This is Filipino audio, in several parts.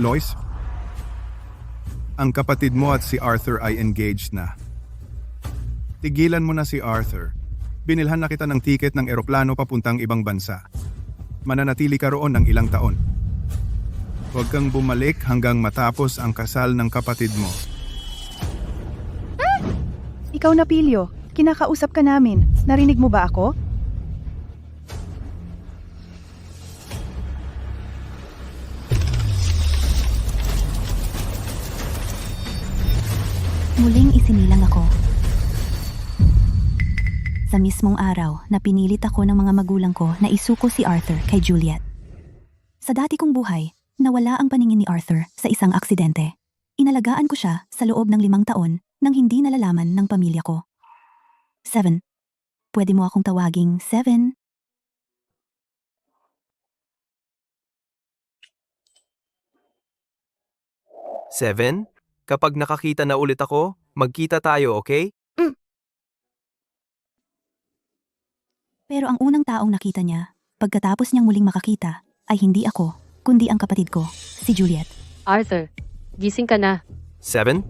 Lois, ang kapatid mo at si Arthur ay engaged na. Tigilan mo na si Arthur. Binilhan na kita ng tiket ng eroplano papuntang ibang bansa. Mananatili ka roon ng ilang taon. Huwag kang bumalik hanggang matapos ang kasal ng kapatid mo. Ikaw na, Pilyo. Kinakausap ka namin. Narinig mo ba ako? Muling isinilang ako. Sa mismong araw na pinilit ako ng mga magulang ko na isuko si Arthur kay Juliet. Sa dati kong buhay, nawala ang paningin ni Arthur sa isang aksidente. Inalagaan ko siya sa loob ng 5 taon nang hindi nalalaman ng pamilya ko. 7. Pwede mo akong tawaging 7. Seven? Kapag nakakita na ulit ako, magkita tayo, okay? Pero ang unang taong nakita niya, pagkatapos niyang muling makakita, ay hindi ako, kundi ang kapatid ko, si Juliet. Arthur, gising ka na. 7?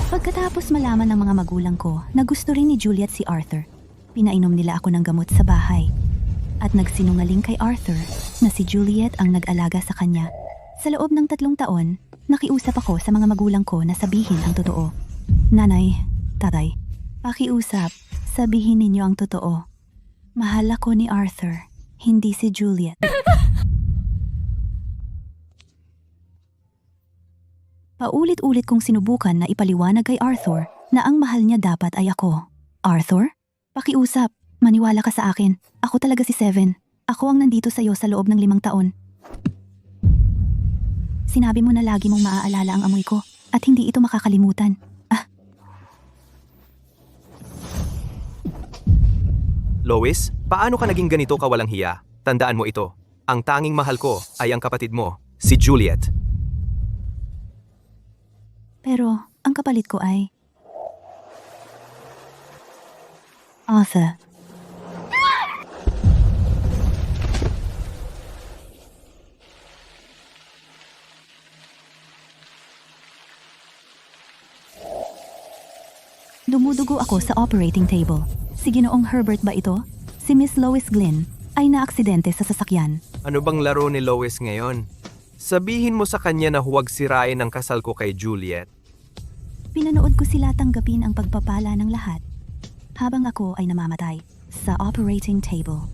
Pagkatapos malaman ng mga magulang ko na gusto rin ni Juliet si Arthur, pinainom nila ako ng gamot sa bahay. At nagsinungaling kay Arthur na si Juliet ang nag-alaga sa kanya. Sa loob ng 3 taon, nakiusap ako sa mga magulang ko na sabihin ang totoo. Nanay, tatay, pakiusap, sabihin ninyo ang totoo. Mahal ako ni Arthur, hindi si Juliet. Paulit-ulit kong sinubukan na ipaliwanag kay Arthur na ang mahal niya dapat ay ako. Arthur, pakiusap, maniwala ka sa akin. Ako talaga si 7. Ako ang nandito sa'yo sa loob ng 5 taon. Sinabi mo na lagi mong maaalala ang amoy ko at hindi ito makakalimutan. Lois, paano ka naging ganito kawalang hiya? Tandaan mo ito. Ang tanging mahal ko ay ang kapatid mo, si Juliet. Pero ang kapalit ko ay Arthur. Dumudugo ako sa operating table. Si Ginoong Herbert ba ito? Si Miss Lois Glynn ay naaksidente sa sasakyan. Ano bang laro ni Lois ngayon? Sabihin mo sa kanya na huwag sirain ang kasal ko kay Juliet. Pinanood ko sila tanggapin ang pagpapala ng lahat habang ako ay namamatay sa operating table.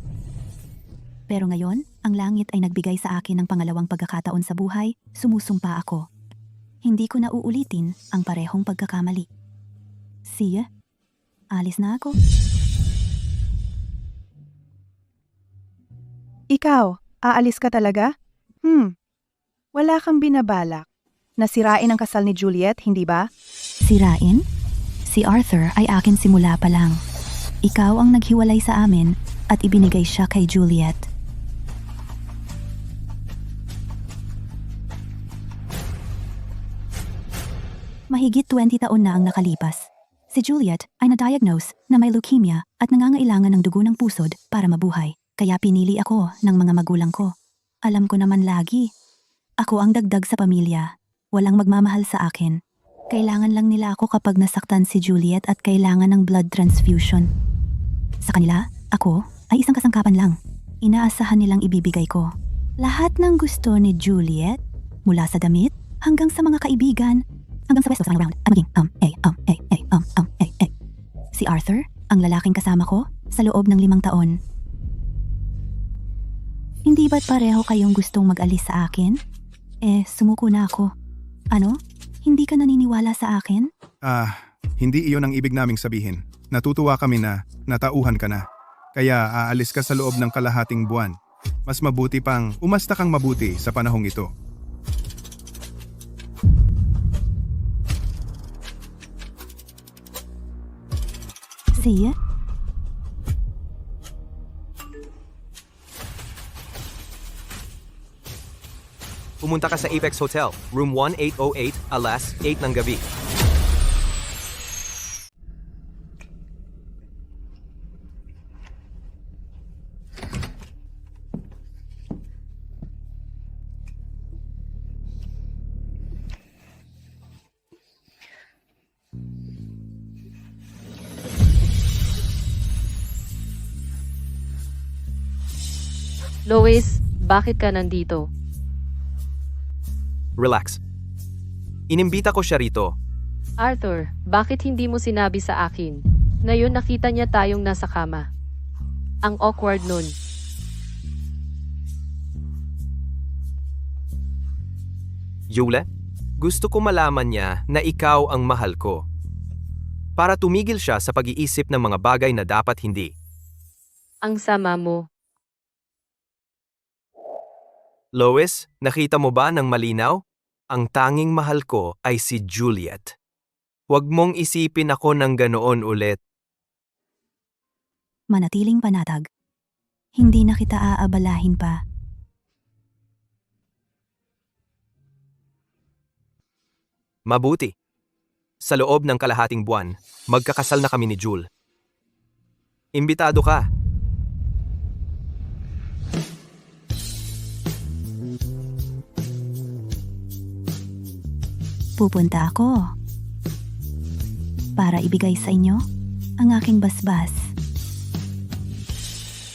Pero ngayon, ang langit ay nagbigay sa akin ng pangalawang pagkakataon sa buhay, sumusumpa ako. Hindi ko na uulitin ang parehong pagkakamali. See ya. Alis na ako. Ikaw, aalis ka talaga? Wala kang binabalak. Nasirain ang kasal ni Juliet, hindi ba? Sirain? Si Arthur ay akin simula pa lang. Ikaw ang naghiwalay sa amin at ibinigay siya kay Juliet. Mahigit 20 taon na ang nakalipas. Si Juliet ay na-diagnose na may leukemia at nangangailangan ng dugo ng pusod para mabuhay. Kaya pinili ako ng mga magulang ko. Alam ko naman lagi, ako ang dagdag sa pamilya. Walang magmamahal sa akin. Kailangan lang nila ako kapag nasaktan si Juliet at kailangan ng blood transfusion. Sa kanila, ako ay isang kasangkapan lang. Inaasahan nilang ibibigay ko. Lahat ng gusto ni Juliet, mula sa damit hanggang sa mga kaibigan, hanggang sa pwesto sa round at maging Si Arthur, ang lalaking kasama ko sa loob ng 5 taon. Hindi ba't pareho kayong gustong mag-alis sa akin? Sumuko na ako. Ano? Hindi ka naniniwala sa akin? Hindi iyon ang ibig naming sabihin. Natutuwa kami na natauhan ka na. Kaya aalis ka sa loob ng kalahating buwan. Mas mabuti pang umasta kang mabuti sa panahong ito. See ya. Pumunta ka sa Apex Hotel, room 1808, alas 8 ng gabi. Lois, bakit ka nandito? Relax. Inimbita ko siya rito. Arthur, bakit hindi mo sinabi sa akin? Ngayon nakita niya tayong nasa kama. Ang awkward nun. Yule, gusto ko malaman niya na ikaw ang mahal ko. Para tumigil siya sa pag-iisip ng mga bagay na dapat hindi. Ang sama mo. Lois, nakita mo ba ng malinaw? Ang tanging mahal ko ay si Juliet. Huwag mong isipin ako ng ganoon ulit. Manatiling panatag. Hindi na kita aabalahin pa. Mabuti. Sa loob ng kalahating buwan, magkakasal na kami ni Jul. Imbitado ka. Pupunta ako. Para ibigay sa inyo ang aking basbas.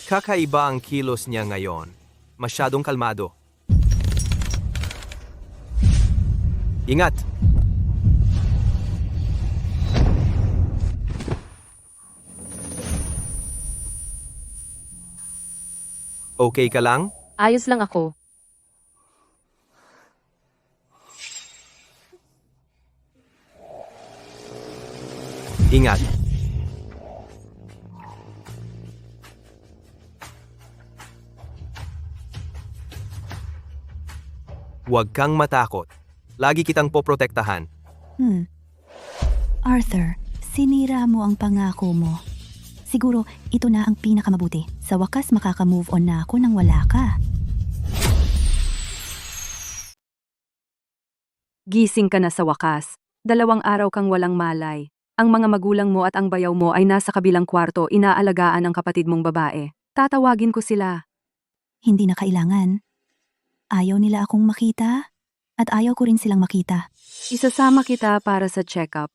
Kakaiba ang kilos niya ngayon. Masyadong kalmado. Ingat! Okay ka lang? Ayos lang ako. Ingat. Huwag kang matakot. Lagi kitang poprotektahan. Arthur, sinira mo ang pangako mo. Siguro ito na ang pinakamabuti. Sa wakas makaka-move on na ako nang wala ka. Gising ka na sa wakas. 2 araw kang walang malay. Ang mga magulang mo at ang bayaw mo ay nasa kabilang kwarto, inaalagaan ang kapatid mong babae. Tatawagin ko sila. Hindi na kailangan. Ayaw nila akong makita at ayaw ko rin silang makita. Isasama kita para sa check-up.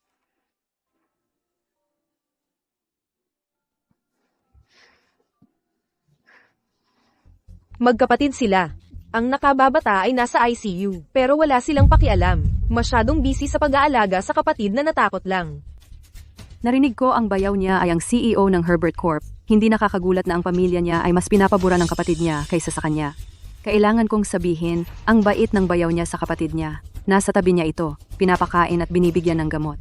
Magkapatid sila. Ang nakababata ay nasa ICU, pero wala silang pakialam. Masyadong busy sa pag-aalaga sa kapatid na natakot lang. Narinig ko ang bayaw niya ay ang CEO ng Herbert Corp. Hindi nakakagulat na ang pamilya niya ay mas pinapabura ng kapatid niya kaysa sa kanya. Kailangan kong sabihin, ang bait ng bayaw niya sa kapatid niya. Nasa tabi niya ito, pinapakain at binibigyan ng gamot.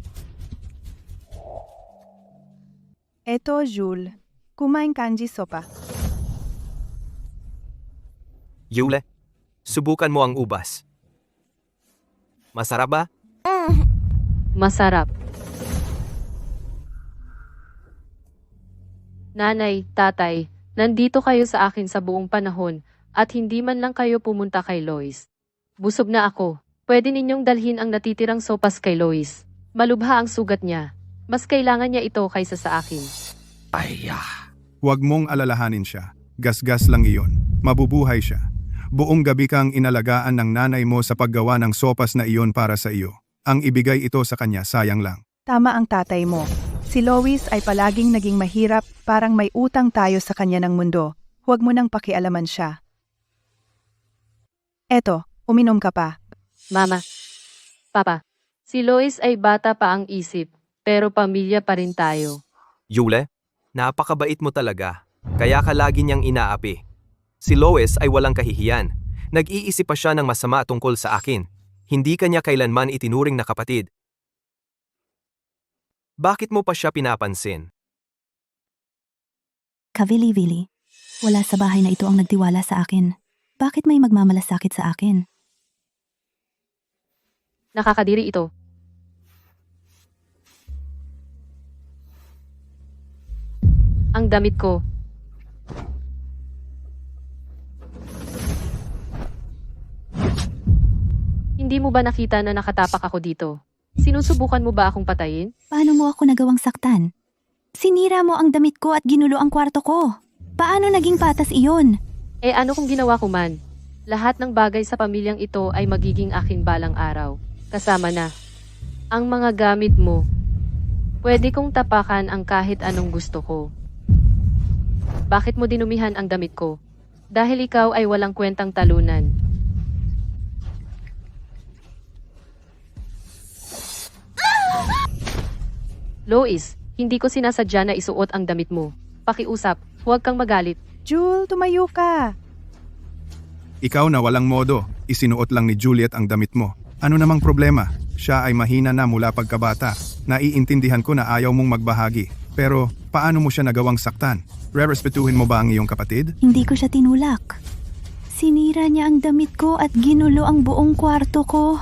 Eto, Jules. Kumain kanji sopa. Yule, subukan mo ang ubas. Masarap ba? Masarap. Nanay, tatay, nandito kayo sa akin sa buong panahon at hindi man lang kayo pumunta kay Lois. Busog na ako. Pwede ninyong dalhin ang natitirang sopas kay Lois. Malubha ang sugat niya. Mas kailangan niya ito kaysa sa akin. Huwag mong alalahanin siya. Gasgas lang iyon. Mabubuhay siya. Buong gabi kang inalagaan ng nanay mo sa paggawa ng sopas na iyon para sa iyo. Ang ibigay ito sa kanya, sayang lang. Tama ang tatay mo. Si Lois ay palaging naging mahirap, parang may utang tayo sa kanya ng mundo. Huwag mo nang pakialaman siya. Eto, uminom ka pa. Mama. Papa. Si Lois ay bata pa ang isip, pero pamilya pa rin tayo. Yule, napakabait mo talaga. Kaya ka lagi niyang inaapi. Si Lois ay walang kahihiyan. Nag-iisip pa siya ng masama tungkol sa akin. Hindi kanya kailanman itinuring na kapatid. Bakit mo pa siya pinapansin? Kavili-vili. Wala sa bahay na ito ang nagtiwala sa akin. Bakit may magmamalasakit sa akin? Nakakadiri ito. Ang damit ko. Hindi mo ba nakita na nakatapak ako dito? Sinusubukan mo ba akong patayin? Paano mo ako nagawang saktan? Sinira mo ang damit ko at ginulo ang kwarto ko. Paano naging patas iyon? Eh ano kung ginawa ko man? Lahat ng bagay sa pamilyang ito ay magiging akin balang araw. Kasama na. Ang mga gamit mo. Pwede kong tapakan ang kahit anong gusto ko. Bakit mo dinumihan ang damit ko? Dahil ikaw ay walang kwentang talunan. Lois, hindi ko sinasadya na isuot ang damit mo. Pakiusap, huwag kang magalit. Jul, tumayo ka. Ikaw na walang modo, isinuot lang ni Juliet ang damit mo. Ano namang problema? Siya ay mahina na mula pagkabata. Naiintindihan ko na ayaw mong magbahagi. Pero paano mo siya nagawang saktan? Rerespetuhin mo ba ang iyong kapatid? Hindi ko siya tinulak. Sinira niya ang damit ko at ginulo ang buong kwarto ko.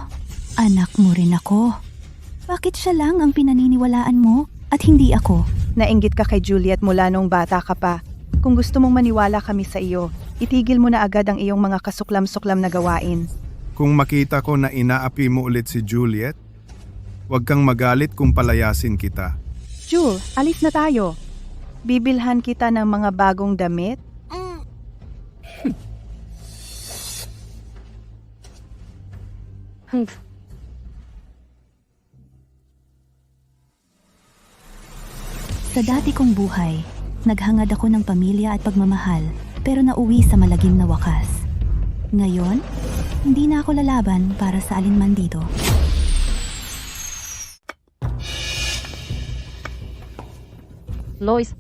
Anak mo rin ako. Bakit siya lang ang pinaniniwalaan mo at hindi ako? Nainggit ka kay Juliet mula nung bata ka pa. Kung gusto mong maniwala kami sa iyo, itigil mo na agad ang iyong mga kasuklam-suklam na gawain. Kung makita ko na inaapi mo ulit si Juliet, huwag kang magalit kung palayasin kita. Jul, alis na tayo. Bibilhan kita ng mga bagong damit. Humph. Sa dati kong buhay, naghangad ako ng pamilya at pagmamahal pero nauwi sa malagim na wakas. Ngayon, hindi na ako lalaban para sa alinman dito. Lois,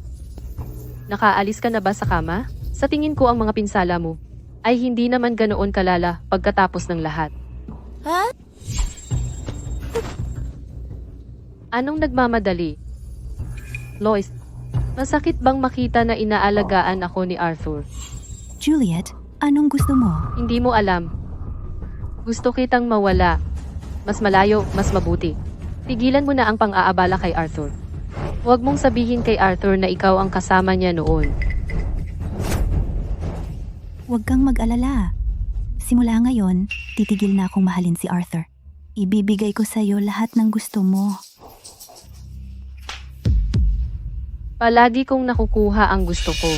nakaalis ka na ba sa kama? Sa tingin ko ang mga pinsala mo ay hindi naman ganoon kalala pagkatapos ng lahat. Anong nagmamadali? Lois, masakit bang makita na inaalagaan ako ni Arthur? Juliet, anong gusto mo? Hindi mo alam. Gusto kitang mawala. Mas malayo, mas mabuti. Tigilan mo na ang pang-aabala kay Arthur. Huwag mong sabihin kay Arthur na ikaw ang kasama niya noon. Huwag kang mag-alala. Simula ngayon, titigil na akong mahalin si Arthur. Ibibigay ko sa iyo lahat ng gusto mo. Palagi kong nakukuha ang gusto ko.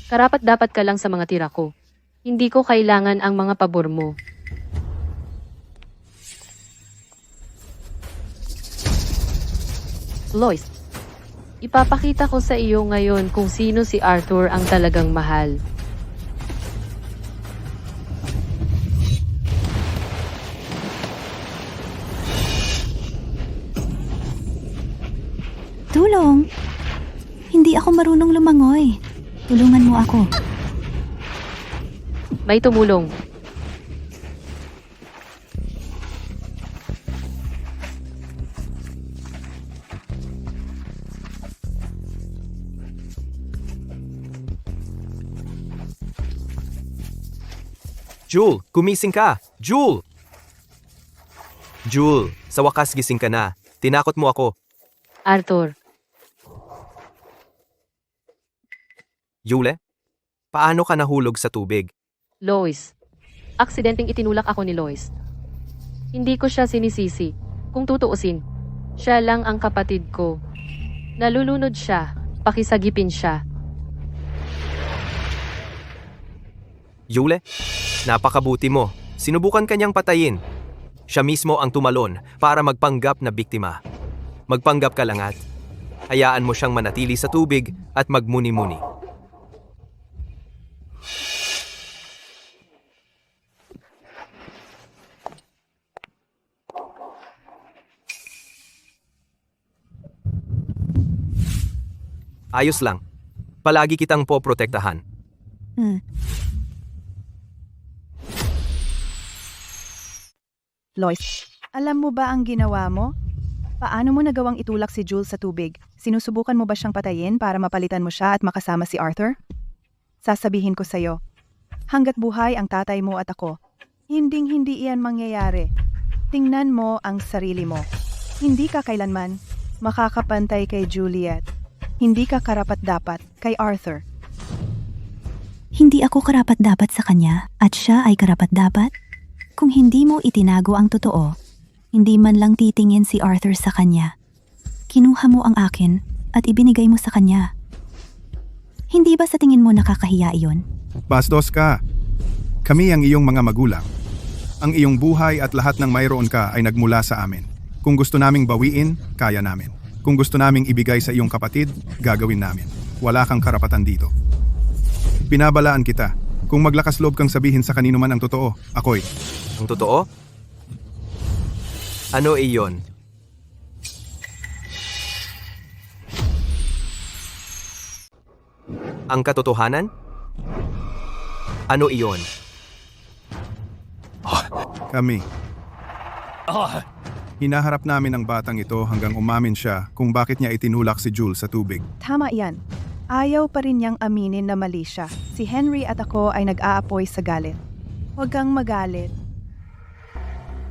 Karapat-dapat ka lang sa mga tira ko. Hindi ko kailangan ang mga pabor mo. Lois, ipapakita ko sa iyo ngayon kung sino si Arthur ang talagang mahal. Tulong! Hindi ako marunong lumangoy. Tulungan mo ako. May tumulong. Jul, gumising ka! Jul! Jul, sa wakas gising ka na. Tinakot mo ako. Arthur, Yule, paano ka nahulog sa tubig? Lois. Aksidenteng itinulak ako ni Lois. Hindi ko siya sinisisi. Kung tutuusin, siya lang ang kapatid ko. Nalulunod siya. Pakisagipin siya. Yule, napakabuti mo. Sinubukan kanyang patayin. Siya mismo ang tumalon para magpanggap na biktima. Magpanggap ka lang at hayaan mo siyang manatili sa tubig at magmuni-muni. Ayos lang. Palagi kitang poprotektahan. Lois, alam mo ba ang ginawa mo? Paano mo nagawang itulak si Jules sa tubig? Sinusubukan mo ba siyang patayin para mapalitan mo siya at makasama si Arthur? Sasabihin ko sa'yo, hanggat buhay ang tatay mo at ako, hinding-hindi iyan mangyayari. Tingnan mo ang sarili mo. Hindi ka kailanman makakapantay kay Juliet. Hindi ka karapat-dapat kay Arthur. Hindi ako karapat-dapat sa kanya at siya ay karapat-dapat? Kung hindi mo itinago ang totoo, hindi man lang titingin si Arthur sa kanya. Kinuha mo ang akin at ibinigay mo sa kanya. Hindi ba sa tingin mo nakakahiya iyon? Bastos ka. Kami ang iyong mga magulang. Ang iyong buhay at lahat ng mayroon ka ay nagmula sa amin. Kung gusto naming bawiin, kaya namin. Kung gusto naming ibigay sa iyong kapatid, gagawin namin. Wala kang karapatan dito. Binabalaan kita. Kung maglakas loob kang sabihin sa kanino man ang totoo, ako'y. Ang totoo? Ano iyon? Ang katotohanan? Ano iyon? Kami. Hinaharap namin ang batang ito hanggang umamin siya kung bakit niya itinulak si Jules sa tubig. Tama yan. Ayaw pa rin niyang aminin na mali siya. Si Henry at ako ay nag-aapoy sa galit. Huwag kang magalit.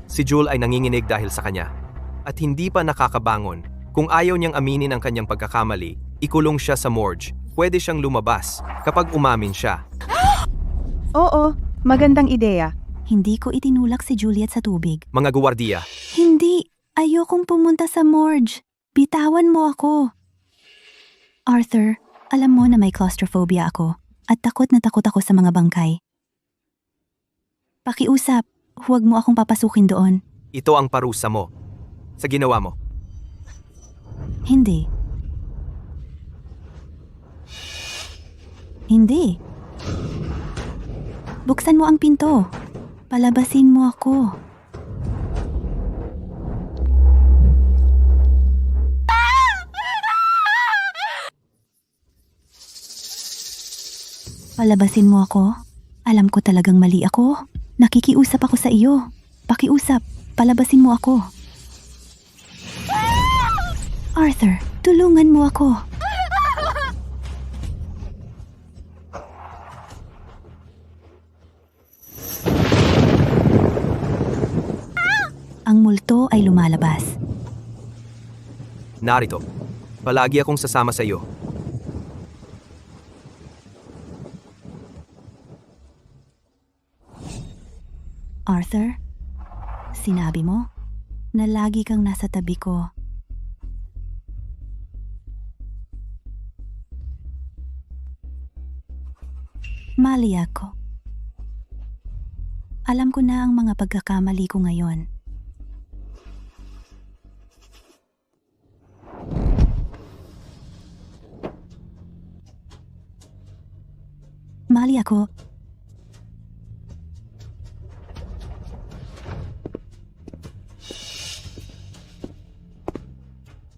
Si Jules ay nanginginig dahil sa kanya. At hindi pa nakakabangon. Kung ayaw niyang aminin ang kanyang pagkakamali, ikulong siya sa morgue. Pwede siyang lumabas kapag umamin siya. Oo, magandang ideya. Hindi ko itinulak si Juliet sa tubig. Mga guwardiya, Hindi! Ayokong pumunta sa morgue. Bitawan mo ako. Arthur, alam mo na may claustrophobia ako at takot na takot ako sa mga bangkay. Pakiusap, huwag mo akong papasukin doon. ito ang parusa mo. Sa ginawa mo. Hindi. Hindi. Buksan mo ang pinto. Palabasin mo ako. Palabasin mo ako? Alam ko talagang mali ako. Nakikiusap ako sa iyo. Pakiusap, palabasin mo ako. Arthur, tulungan mo ako. Ang multo ay lumalabas. Narito. Palagi akong sasama sa iyo. Arthur, sinabi mo na lagi kang nasa tabi ko. Mali ako. Alam ko na ang mga pagkakamali ko ngayon. Mali ako.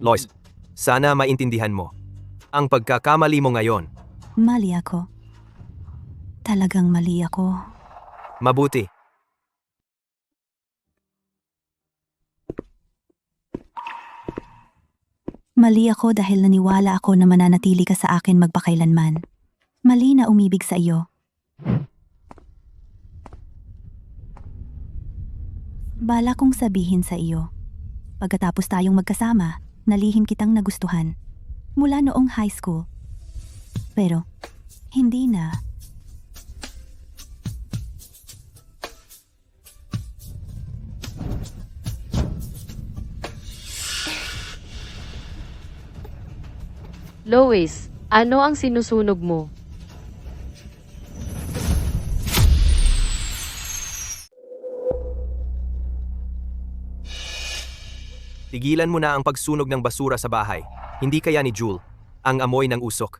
Lois, sana maintindihan mo. Ang pagkakamali mo ngayon. Mali ako. Talagang mali ako. Mabuti. Mali ako dahil naniwala ako na mananatili ka sa akin magpakailanman. Mali na umibig sa iyo. Bala kong sabihin sa iyo. Pagkatapos tayong magkasama, nalihim kitang nagustuhan. Mula noong high school. Pero, hindi na. Lois, ano ang sinusunog mo? Tigilan mo na ang pagsunog ng basura sa bahay. Hindi kaya ni Jules. Ang amoy ng usok.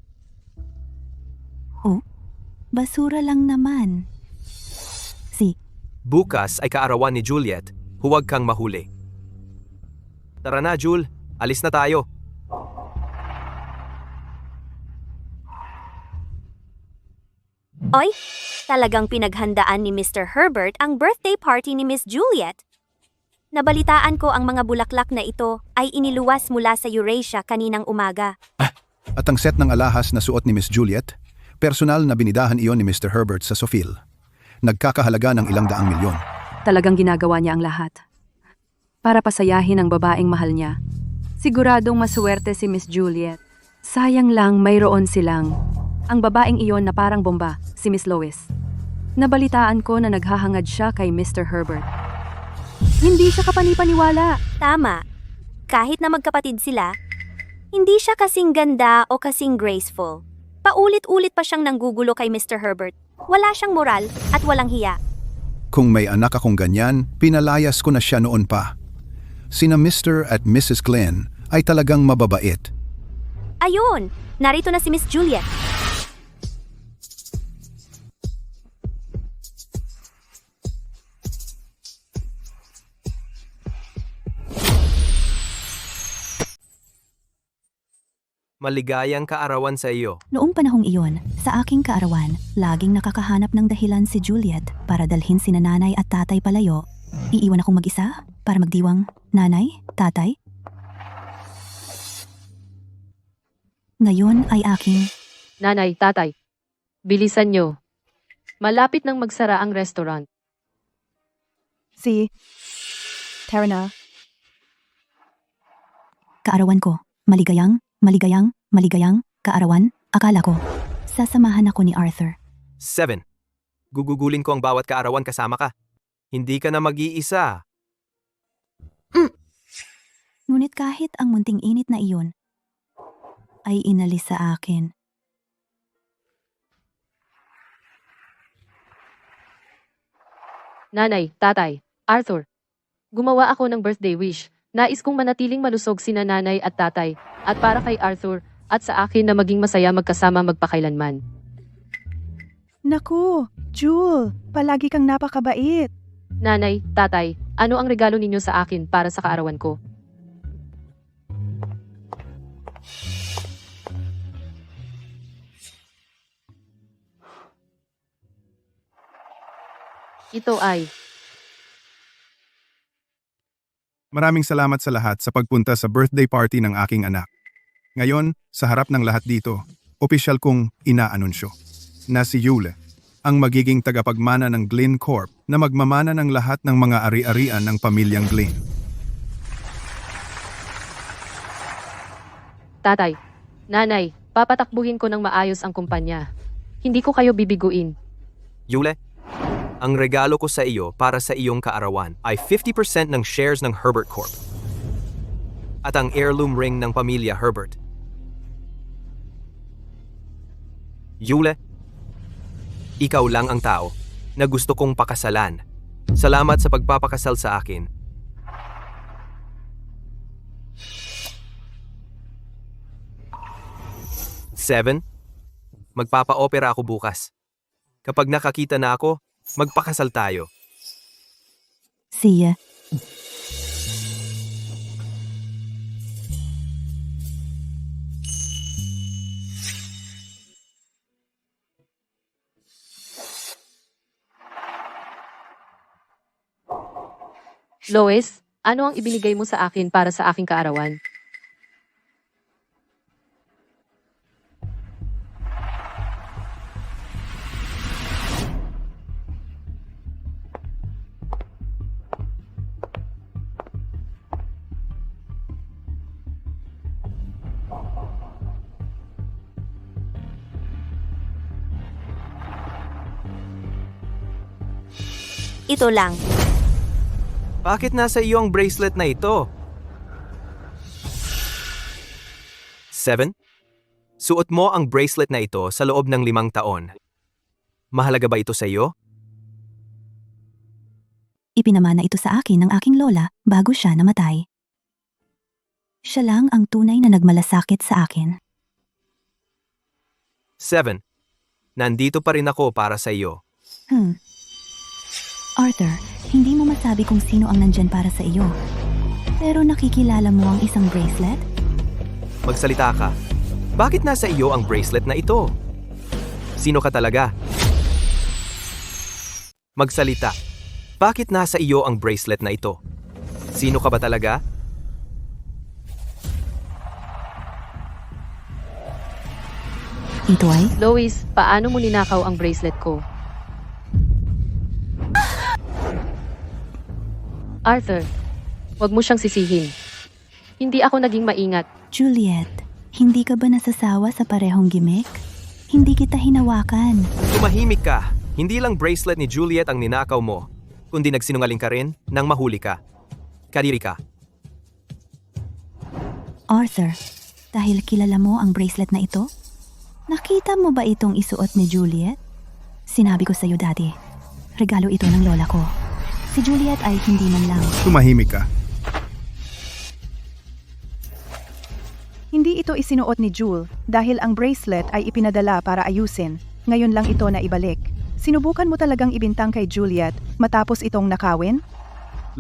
Oh, basura lang naman. Bukas ay kaarawan ni Juliet. Huwag kang mahuli. Tara na, Jules. Alis na tayo. Oy, talagang pinaghandaan ni Mr. Herbert ang birthday party ni Miss Juliet. Nabalitaan ko ang mga bulaklak na ito ay iniluwas mula sa Eurasia kaninang umaga. At ang set ng alahas na suot ni Miss Juliet, personal na binidahan iyon ni Mr. Herbert sa Sophil. Nagkakahalaga ng ilang daang milyon. Talagang ginagawa niya ang lahat. Para pasayahin ang babaeng mahal niya. Siguradong maswerte si Miss Juliet. Sayang lang mayroon silang. Ang babaeng iyon na parang bomba, si Miss Lois. Nabalitaan ko na naghahangad siya kay Mr. Herbert. Hindi siya kapanipaniwala. Tama. Kahit na magkapatid sila, hindi siya kasing ganda o kasing graceful. Paulit-ulit pa siyang nanggugulo kay Mr. Herbert. Wala siyang moral at walang hiya. Kung may anak akong ganyan, pinalayas ko na siya noon pa. Sina Mr. at Mrs. Glenn ay talagang mababait. Ayun, narito na si Miss Juliet. Maligayang kaarawan sa iyo. Noong panahong iyon, sa aking kaarawan, laging nakakahanap ng dahilan si Juliet para dalhin sina nanay at tatay palayo. Iiwan akong mag-isa para magdiwang nanay, tatay. Ngayon ay aking Nanay, tatay. Bilisan nyo. Malapit nang magsara ang restaurant. Si... Tara na. kaarawan ko. Maligayang kaarawan. Akala ko, sasamahan ako ni Arthur. 7. Gugugulin ko ang bawat kaarawan kasama ka. Hindi ka na mag-iisa. Ngunit kahit ang munting init na iyon, ay inalis sa akin. Nanay, tatay, Arthur. Gumawa ako ng birthday wish. Nais kong manatiling malusog sina nanay at tatay, at para kay Arthur, at sa akin na maging masaya magkasama magpakailanman. Naku, Jewel, palagi kang napakabait. Nanay, tatay, ano ang regalo ninyo sa akin para sa kaarawan ko? Ito ay... Maraming salamat sa lahat sa pagpunta sa birthday party ng aking anak. Ngayon, sa harap ng lahat dito, opisyal kong inaanunsyo na si Yule ang magiging tagapagmana ng Glynn Corp na magmamana ng lahat ng mga ari-arian ng pamilyang Glynn. Tatay, nanay, papatakbuhin ko ng maayos ang kumpanya. Hindi ko kayo bibiguin. Yule, ang regalo ko sa iyo para sa iyong kaarawan ay 50% ng shares ng Herbert Corp. At ang heirloom ring ng pamilya Herbert. Yule, ikaw lang ang tao na gusto kong pakasalan. Salamat sa pagpapakasal sa akin. Seven, magpapa-opera ako bukas. Kapag nakakita na ako, magpakasal tayo. See ya. Lois, ano ang ibinigay mo sa akin para sa aking kaarawan? Ito lang. Bakit nasa iyo ang bracelet na ito? 7. Suot mo ang bracelet na ito sa loob ng 5 taon. Mahalaga ba ito sa iyo? Ipinamana ito sa akin ng aking lola bago siya namatay. Siya lang ang tunay na nagmalasakit sa akin. 7. Nandito pa rin ako para sa iyo. Arthur, hindi mo masabi kung sino ang nandyan para sa iyo. Pero nakikilala mo ang isang bracelet? Magsalita ka. Bakit nasa iyo ang bracelet na ito? Sino ka talaga? Magsalita. Bakit nasa iyo ang bracelet na ito? Sino ka ba talaga? Ito ay? Lois, paano mo ninakaw ang bracelet ko? Arthur, wag mo siyang sisihin. Hindi ako naging maingat. Juliet, hindi ka ba nasasawa sa parehong gimmick? Hindi kita hinawakan. Tumahimik ka. Hindi lang bracelet ni Juliet ang ninakaw mo, kundi nagsinungaling ka rin nang mahuli ka. Kadiri ka. Arthur, dahil kilala mo ang bracelet na ito? Nakita mo ba itong isuot ni Juliet? Sinabi ko sa iyo dati, regalo ito ng lola ko. Si Juliet ay hindi man lang. Tumahimik ka. Hindi ito isinuot ni Jewel dahil ang bracelet ay ipinadala para ayusin. Ngayon lang ito na ibalik. Sinubukan mo talagang ibintang kay Juliet matapos itong nakawin?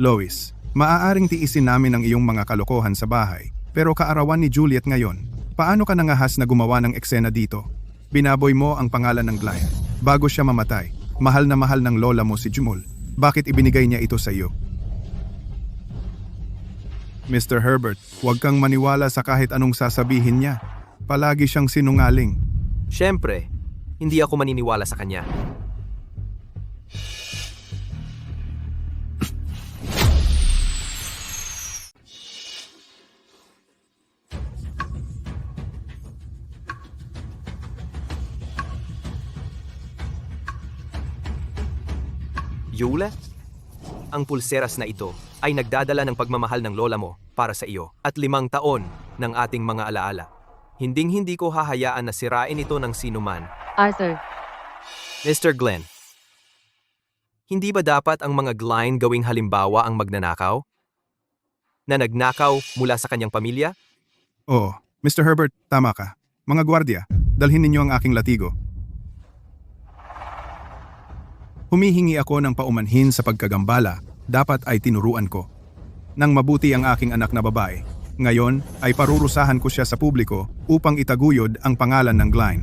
Lois, maaaring tiisin namin ang iyong mga kalokohan sa bahay, pero kaarawan ni Juliet ngayon. Paano ka nangahas na gumawa ng eksena dito? Binaboy mo ang pangalan ng Glenn. Bago siya mamatay, mahal na mahal ng lola mo si Jumul. Bakit ibinigay niya ito sa iyo? Mr. Herbert, huwag kang maniwala sa kahit anong sasabihin niya. Palagi siyang sinungaling. Siyempre, hindi ako maniniwala sa kanya. Yule? Ang pulseras na ito ay nagdadala ng pagmamahal ng lola mo para sa iyo at 5 taon ng ating mga alaala. Hinding-hindi ko hahayaan na sirain ito ng sinuman. Arthur, Mr. Glenn, hindi ba dapat ang mga Glenn gawing halimbawa ang magnanakaw? Na nagnakaw mula sa kanyang pamilya? Oo, Mr. Herbert, tama ka. Mga gwardya, dalhin ninyo ang aking latigo. Humihingi ako ng paumanhin sa pagkagambala, dapat ay tinuruan ko. Nang mabuti ang aking anak na babae, ngayon ay parurusahan ko siya sa publiko upang itaguyod ang pangalan ng Glenn.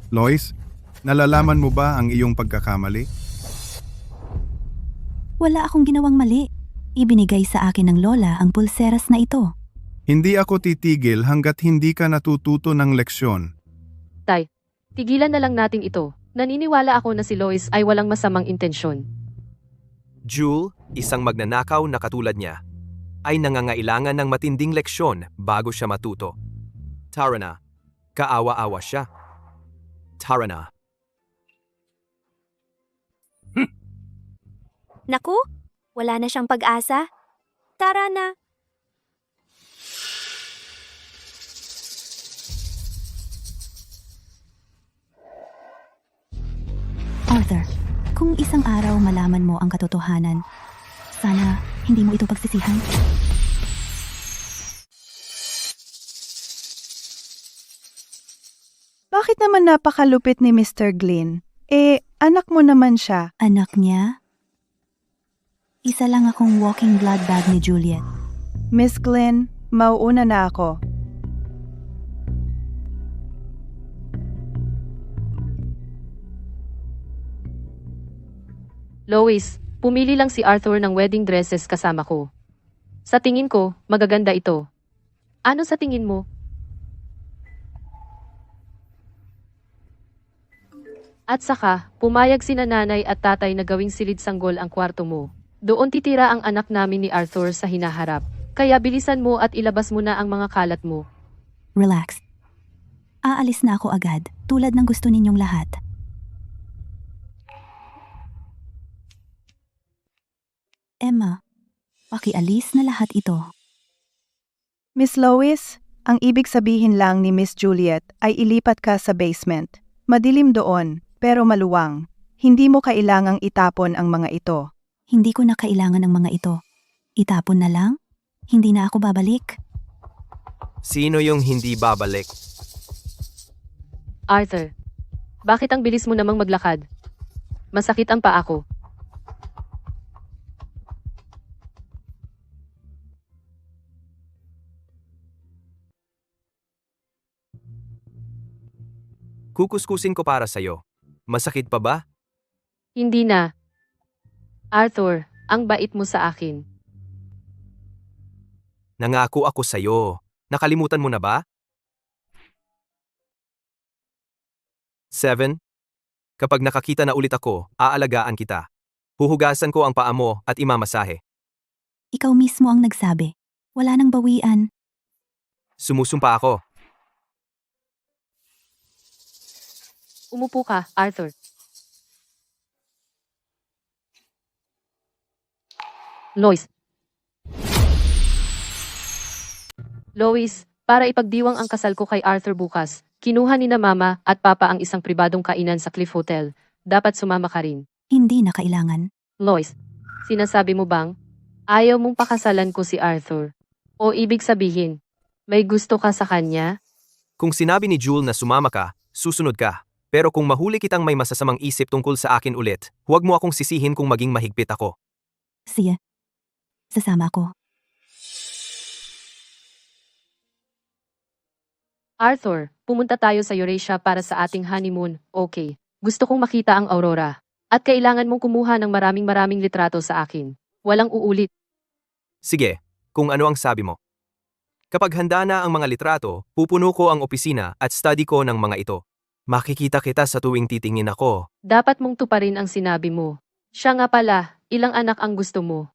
Lois, nalalaman mo ba ang iyong pagkakamali? Wala akong ginawang mali. Ibinigay sa akin ng lola ang pulseras na ito. Hindi ako titigil hanggat hindi ka natututo ng leksyon. Tay, tigilan na lang natin ito. Naniniwala ako na si Lois ay walang masamang intensyon. Jule, isang magnanakaw na katulad niya, ay nangangailangan ng matinding leksyon bago siya matuto. Tara na, kaawa-awa siya. Tara na. Naku, wala na siyang pag-asa. Tara na. Arthur, kung isang araw malaman mo ang katotohanan, sana hindi mo ito pagsisihan. Bakit naman napakalupit ni Mr. Glenn? Anak mo naman siya. Anak niya? Isa lang akong walking blood bag ni Juliet. Miss Glenn, mauuna na ako. Lois, pumili lang si Arthur ng wedding dresses kasama ko. Sa tingin ko, magaganda ito. Ano sa tingin mo? At saka, pumayag sina nanay at tatay na gawing silid sanggol ang kwarto mo. Doon titira ang anak namin ni Arthur sa hinaharap. Kaya bilisan mo at ilabas mo na ang mga kalat mo. Relax. Aalis na ako agad, tulad ng gusto ninyong lahat. Emma, pakialis na lahat ito. Miss Lois, ang ibig sabihin lang ni Miss Juliet ay ilipat ka sa basement. Madilim doon, pero maluwang. Hindi mo kailangang itapon ang mga ito. Hindi ko na kailangan ng mga ito. Itapon na lang? Hindi na ako babalik. Sino yung hindi babalik? Arthur, bakit ang bilis mo namang maglakad? Masakit ang paa ko. Kukuskusin ko para sa'yo. Masakit pa ba? Hindi na. Arthur, ang bait mo sa akin. Nangako ako sa'yo. Nakalimutan mo na ba? 7. Kapag nakakita na ulit ako, aalagaan kita. Huhugasan ko ang paa mo at imamasahe. Ikaw mismo ang nagsabi. Wala nang bawian. Sumusumpa ako. Umupo ka, Arthur. Lois. Lois, para ipagdiwang ang kasal ko kay Arthur bukas, kinuha ni na mama at papa ang isang pribadong kainan sa Cliff Hotel. Dapat sumama ka rin. Hindi na kailangan. Lois, sinasabi mo bang, ayaw mong pakasalan ko si Arthur? O ibig sabihin, may gusto ka sa kanya? Kung sinabi ni Jule na sumama ka, susunod ka. Pero kung mahuli kitang may masasamang isip tungkol sa akin ulit, huwag mo akong sisihin kung maging mahigpit ako. Sige. Sasama ako. Arthur, pumunta tayo sa Eurasia para sa ating honeymoon, okay. Gusto kong makita ang aurora. At kailangan mong kumuha ng maraming litrato sa akin. Walang uulit. Sige, kung ano ang sabi mo. Kapag handa na ang mga litrato, pupuno ko ang opisina at study ko ng mga ito. Makikita kita sa tuwing titingin ako. Dapat mong tuparin ang sinabi mo. Siya nga pala, ilang anak ang gusto mo?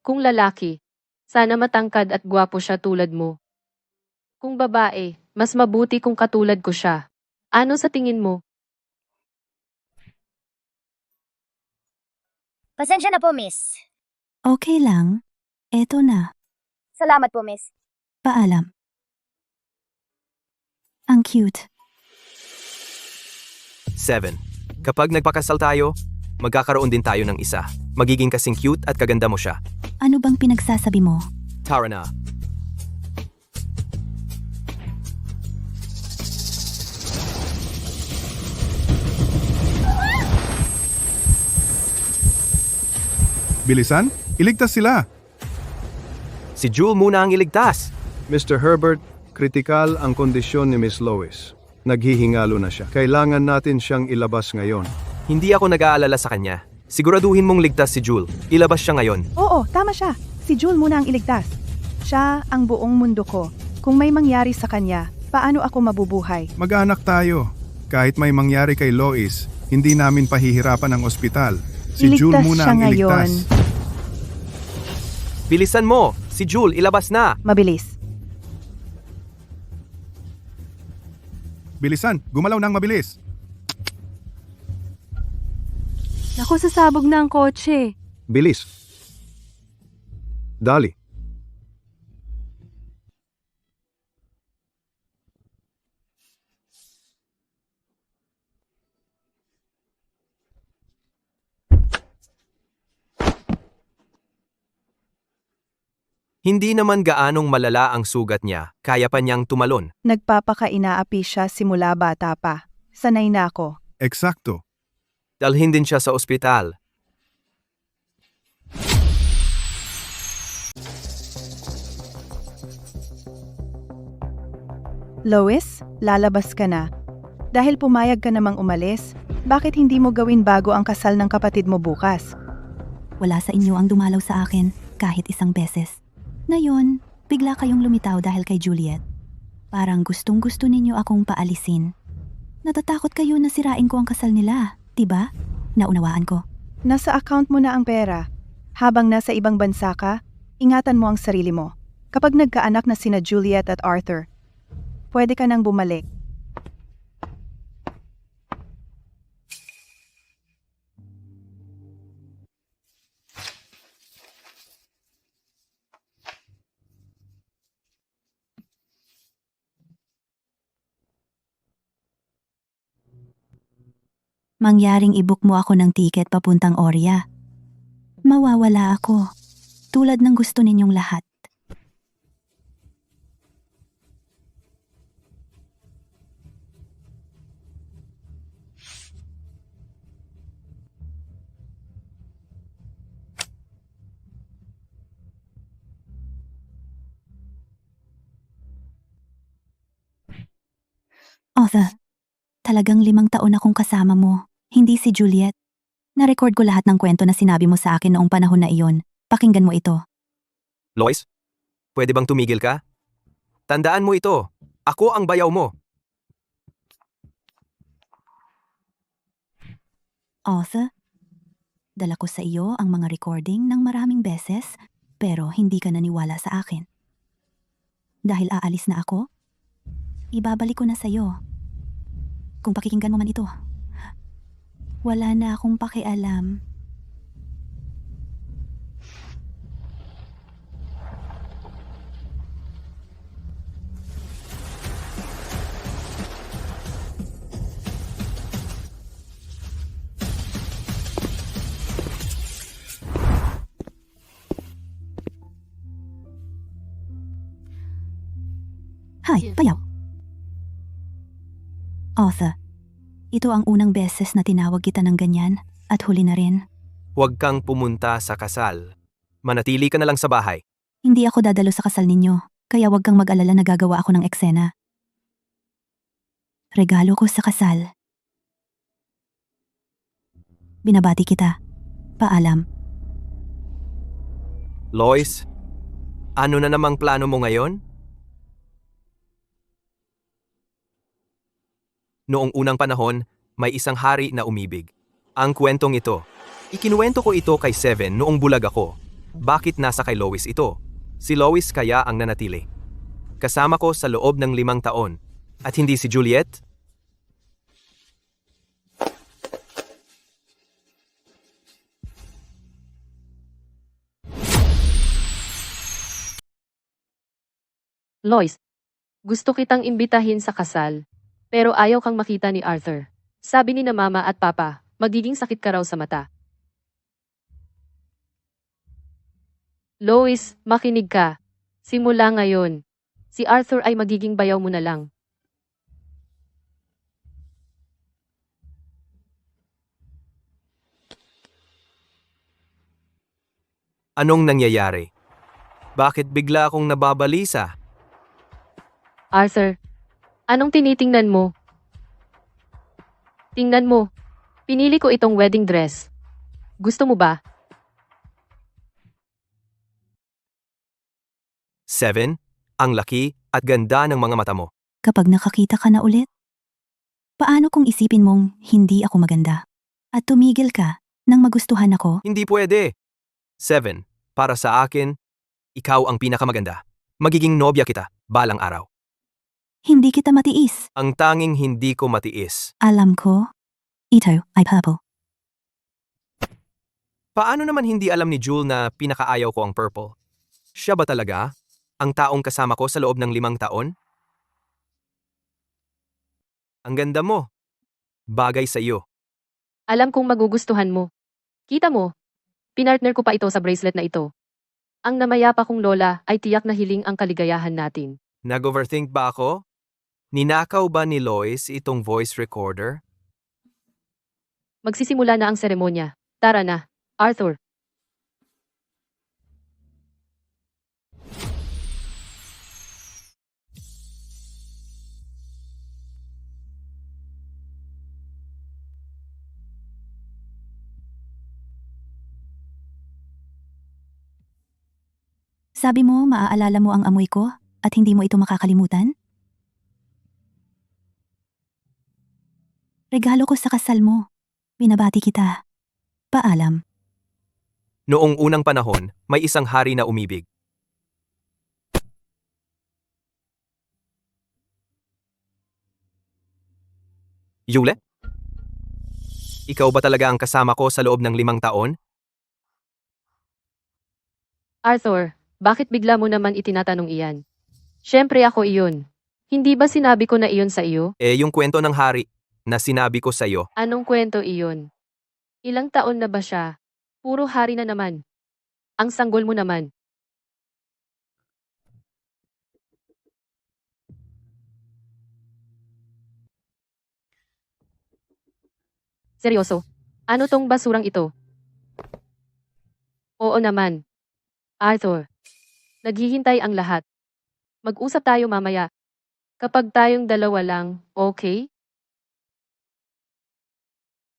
Kung lalaki, sana matangkad at gwapo siya tulad mo. Kung babae, mas mabuti kung katulad ko siya. Ano sa tingin mo? Pasensya na po, miss. Okay lang. Eto na. Salamat po, miss. Paalam. Ang cute. 7. Kapag nagpakasal tayo, magkakaroon din tayo ng isa. Magiging kasing cute at kaganda mo siya. Ano bang pinagsasabi mo? Tara na. Bilisan? Iligtas sila! Si Jewel muna ang iligtas. Mr. Herbert, kritikal ang kondisyon ni Miss Lois. Naghihingalo na siya. Kailangan natin siyang ilabas ngayon. Hindi ako nag-aalala sa kanya. Siguraduhin mong ligtas si Jewel. Ilabas siya ngayon. Oo, tama siya. Si Jewel muna ang iligtas. Siya ang buong mundo ko. Kung may mangyari sa kanya, paano ako mabubuhay? Mag-anak tayo. Kahit may mangyari kay Lois, hindi namin pahihirapan ang ospital. Si Jewel Iligtas muna siya ang ngayon. iligtas. Bilisan mo! Si Jewel, ilabas na! Mabilis. Bilisan! Gumalaw ng mabilis! Naku, sasabog na ang kotse. Bilis. Dali. Hindi naman gaanong malala ang sugat niya, kaya pa niyang tumalon. Nagpapakainaapi siya simula bata pa. Sanay na ako. Eksakto. Dalhin din siya sa ospital. Lois, lalabas ka na. Dahil pumayag ka namang umalis, bakit hindi mo gawin bago ang kasal ng kapatid mo bukas? Wala sa inyo ang dumalaw sa akin kahit isang beses. Ngayon, bigla kayong lumitaw dahil kay Juliet. Parang gustong-gusto ninyo akong paalisin. Natatakot kayo na sirain ko ang kasal nila, diba? Naunawaan ko. Nasa account mo na ang pera. Habang nasa ibang bansa ka, ingatan mo ang sarili mo. Kapag nagkaanak na sina Juliet at Arthur, pwede ka nang bumalik. Mangyaring i-book mo ako ng tiket papuntang Oria. Mawawala ako. Tulad ng gusto ninyong lahat. Arthur, talagang 5 taon akong kasama mo, hindi si Juliet. Na-record ko lahat ng kwento na sinabi mo sa akin noong panahon na iyon. Pakinggan mo ito. Lois, pwede bang tumigil ka? Tandaan mo ito. Ako ang bayaw mo. Arthur, dala ko sa iyo ang mga recording ng maraming beses, pero hindi ka naniwala sa akin. Dahil aalis na ako, ibabalik ko na sa iyo. Kung pakikinggan mo man ito, wala na akong pakialam. Hay, bayaw. Arthur, Ito ang unang beses na tinawag kita ng ganyan at huli na rin. Huwag kang pumunta sa kasal. Manatili ka na lang sa bahay. Hindi ako dadalo sa kasal ninyo, kaya wag kang mag-alala na gagawa ako ng eksena. Regalo ko sa kasal. Binabati kita. Paalam. Lois, ano na namang plano mo ngayon? Noong unang panahon, may isang hari na umibig. Ang kwentong ito, ikinuwento ko ito kay Seven noong bulag ako. Bakit nasa kay Lois ito? Si Lois kaya ang nanatili. Kasama ko sa loob ng 5 taon. At hindi si Juliet? Lois, gusto kitang imbitahin sa kasal, pero ayaw kang makita ni Arthur. Sabi ni na mama at papa, magiging sakit ka raw sa mata. Lois, makinig ka. Simula ngayon, si Arthur ay magiging bayaw mo na lang. Anong nangyayari? Bakit bigla akong nababalisa? Arthur, anong tinitingnan mo? Tingnan mo. Pinili ko itong wedding dress. Gusto mo ba? 7. Ang laki at ganda ng mga mata mo. Kapag nakakita ka na ulit? Paano kung isipin mong hindi ako maganda? At tumigil ka nang magustuhan ako? Hindi pwede. 7. Para sa akin, ikaw ang pinakamaganda. Magiging nobya kita, balang araw. Hindi kita matiis. Ang tanging hindi ko matiis. Alam ko. Ito ay purple. Paano naman hindi alam ni Jule na pinakaayaw ko ang purple? Siya ba talaga? Ang taong kasama ko sa loob ng 5 taon? Ang ganda mo. Bagay sa iyo. Alam kong magugustuhan mo. Kita mo, pinartner ko pa ito sa bracelet na ito. Ang namayapa kong lola ay tiyak na hiling ang kaligayahan natin. Nag-overthink ba ako? Ninakaw ba ni Lois itong voice recorder? Magsisimula na ang seremonya. Tara na, Arthur. Sabi mo maaalala mo ang amoy ko at hindi mo ito makakalimutan? Regalo ko sa kasal mo. Binabati kita. Paalam. Noong unang panahon, may isang hari na umibig. Yule? Ikaw ba talaga ang kasama ko sa loob ng 5 taon? Arthur, bakit bigla mo naman itinatanong iyan? Siyempre ako iyon. Hindi ba sinabi ko na iyon sa iyo? Yung kwento ng hari na sinabi ko sa iyo. Anong kwento iyon? Ilang taon na ba siya? Puro hari na naman. Ang sanggol mo naman. Seryoso? Ano tong basurang ito? Oo naman. Arthur, naghihintay ang lahat. Mag-usap tayo mamaya. Kapag tayong dalawa lang, okay?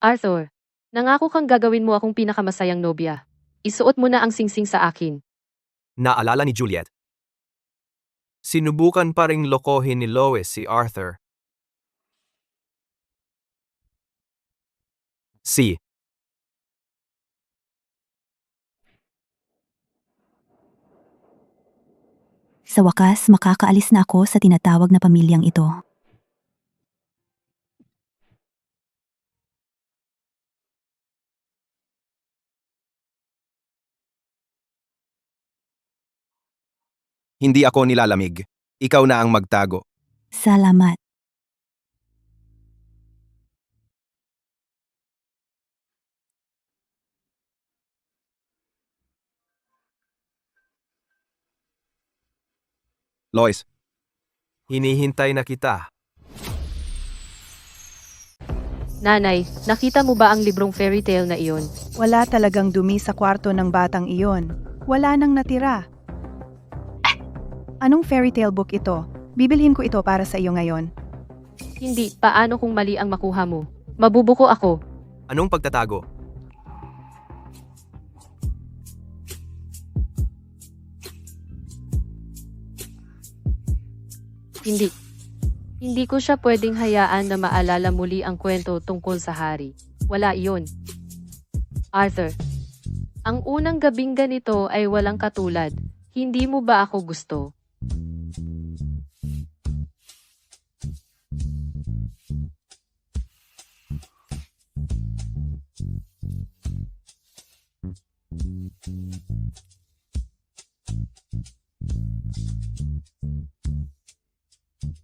Arthur, nangako kang gagawin mo akong pinakamasayang nobya. Isuot mo na ang singsing sa akin. Naalala ni Juliet. Sinubukan pa ring lokohin ni Lois si Arthur. C. Sa wakas, makakaalis na ako sa tinatawag na pamilyang ito. Hindi ako nilalamig. Ikaw na ang magtago. Salamat. Lois, Hinihintay na kita. Nanay, nakita mo ba ang librong fairy tale na iyon? Wala talagang dumi sa kwarto ng batang iyon. Wala nang natira. Anong fairy tale book ito? Bibilhin ko ito para sa iyo ngayon. Hindi, paano kung mali ang makuha mo? Mabubuko ako. Anong pagtatago? Hindi. Hindi ko siya pwedeng hayaan na maalala muli ang kwento tungkol sa hari. Wala iyon. Arthur, ang unang gabing ganito ay walang katulad. Hindi mo ba ako gusto?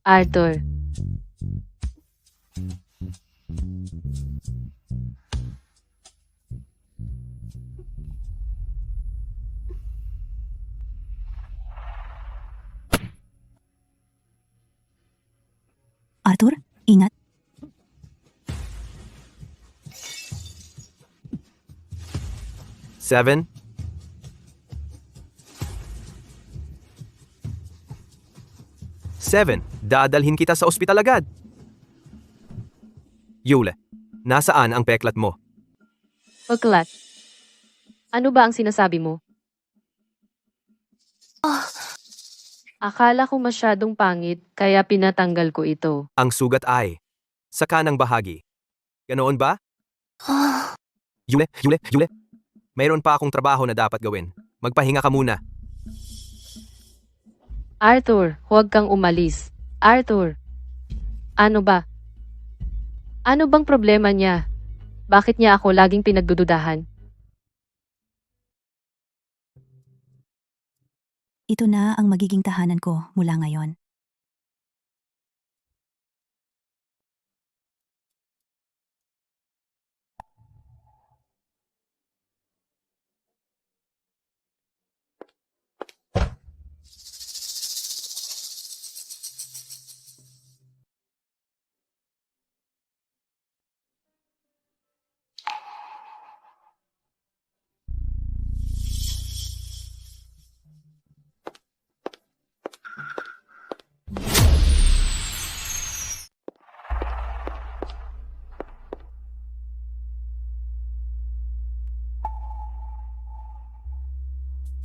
Arthur. Arthur, ingat. Seven? Seven, dadalhin kita sa ospital agad. Yule, nasaan ang peklat mo? Pagklat. Ano ba ang sinasabi mo? Akala ko masyadong pangit, kaya pinatanggal ko ito. Ang sugat ay sa kanang bahagi. Ganoon ba? Yule. Mayroon pa akong trabaho na dapat gawin. Magpahinga ka muna. Arthur, huwag kang umalis. Arthur. Ano ba? Ano bang problema niya? Bakit niya ako laging pinagdududahan? Ito na ang magiging tahanan ko mula ngayon.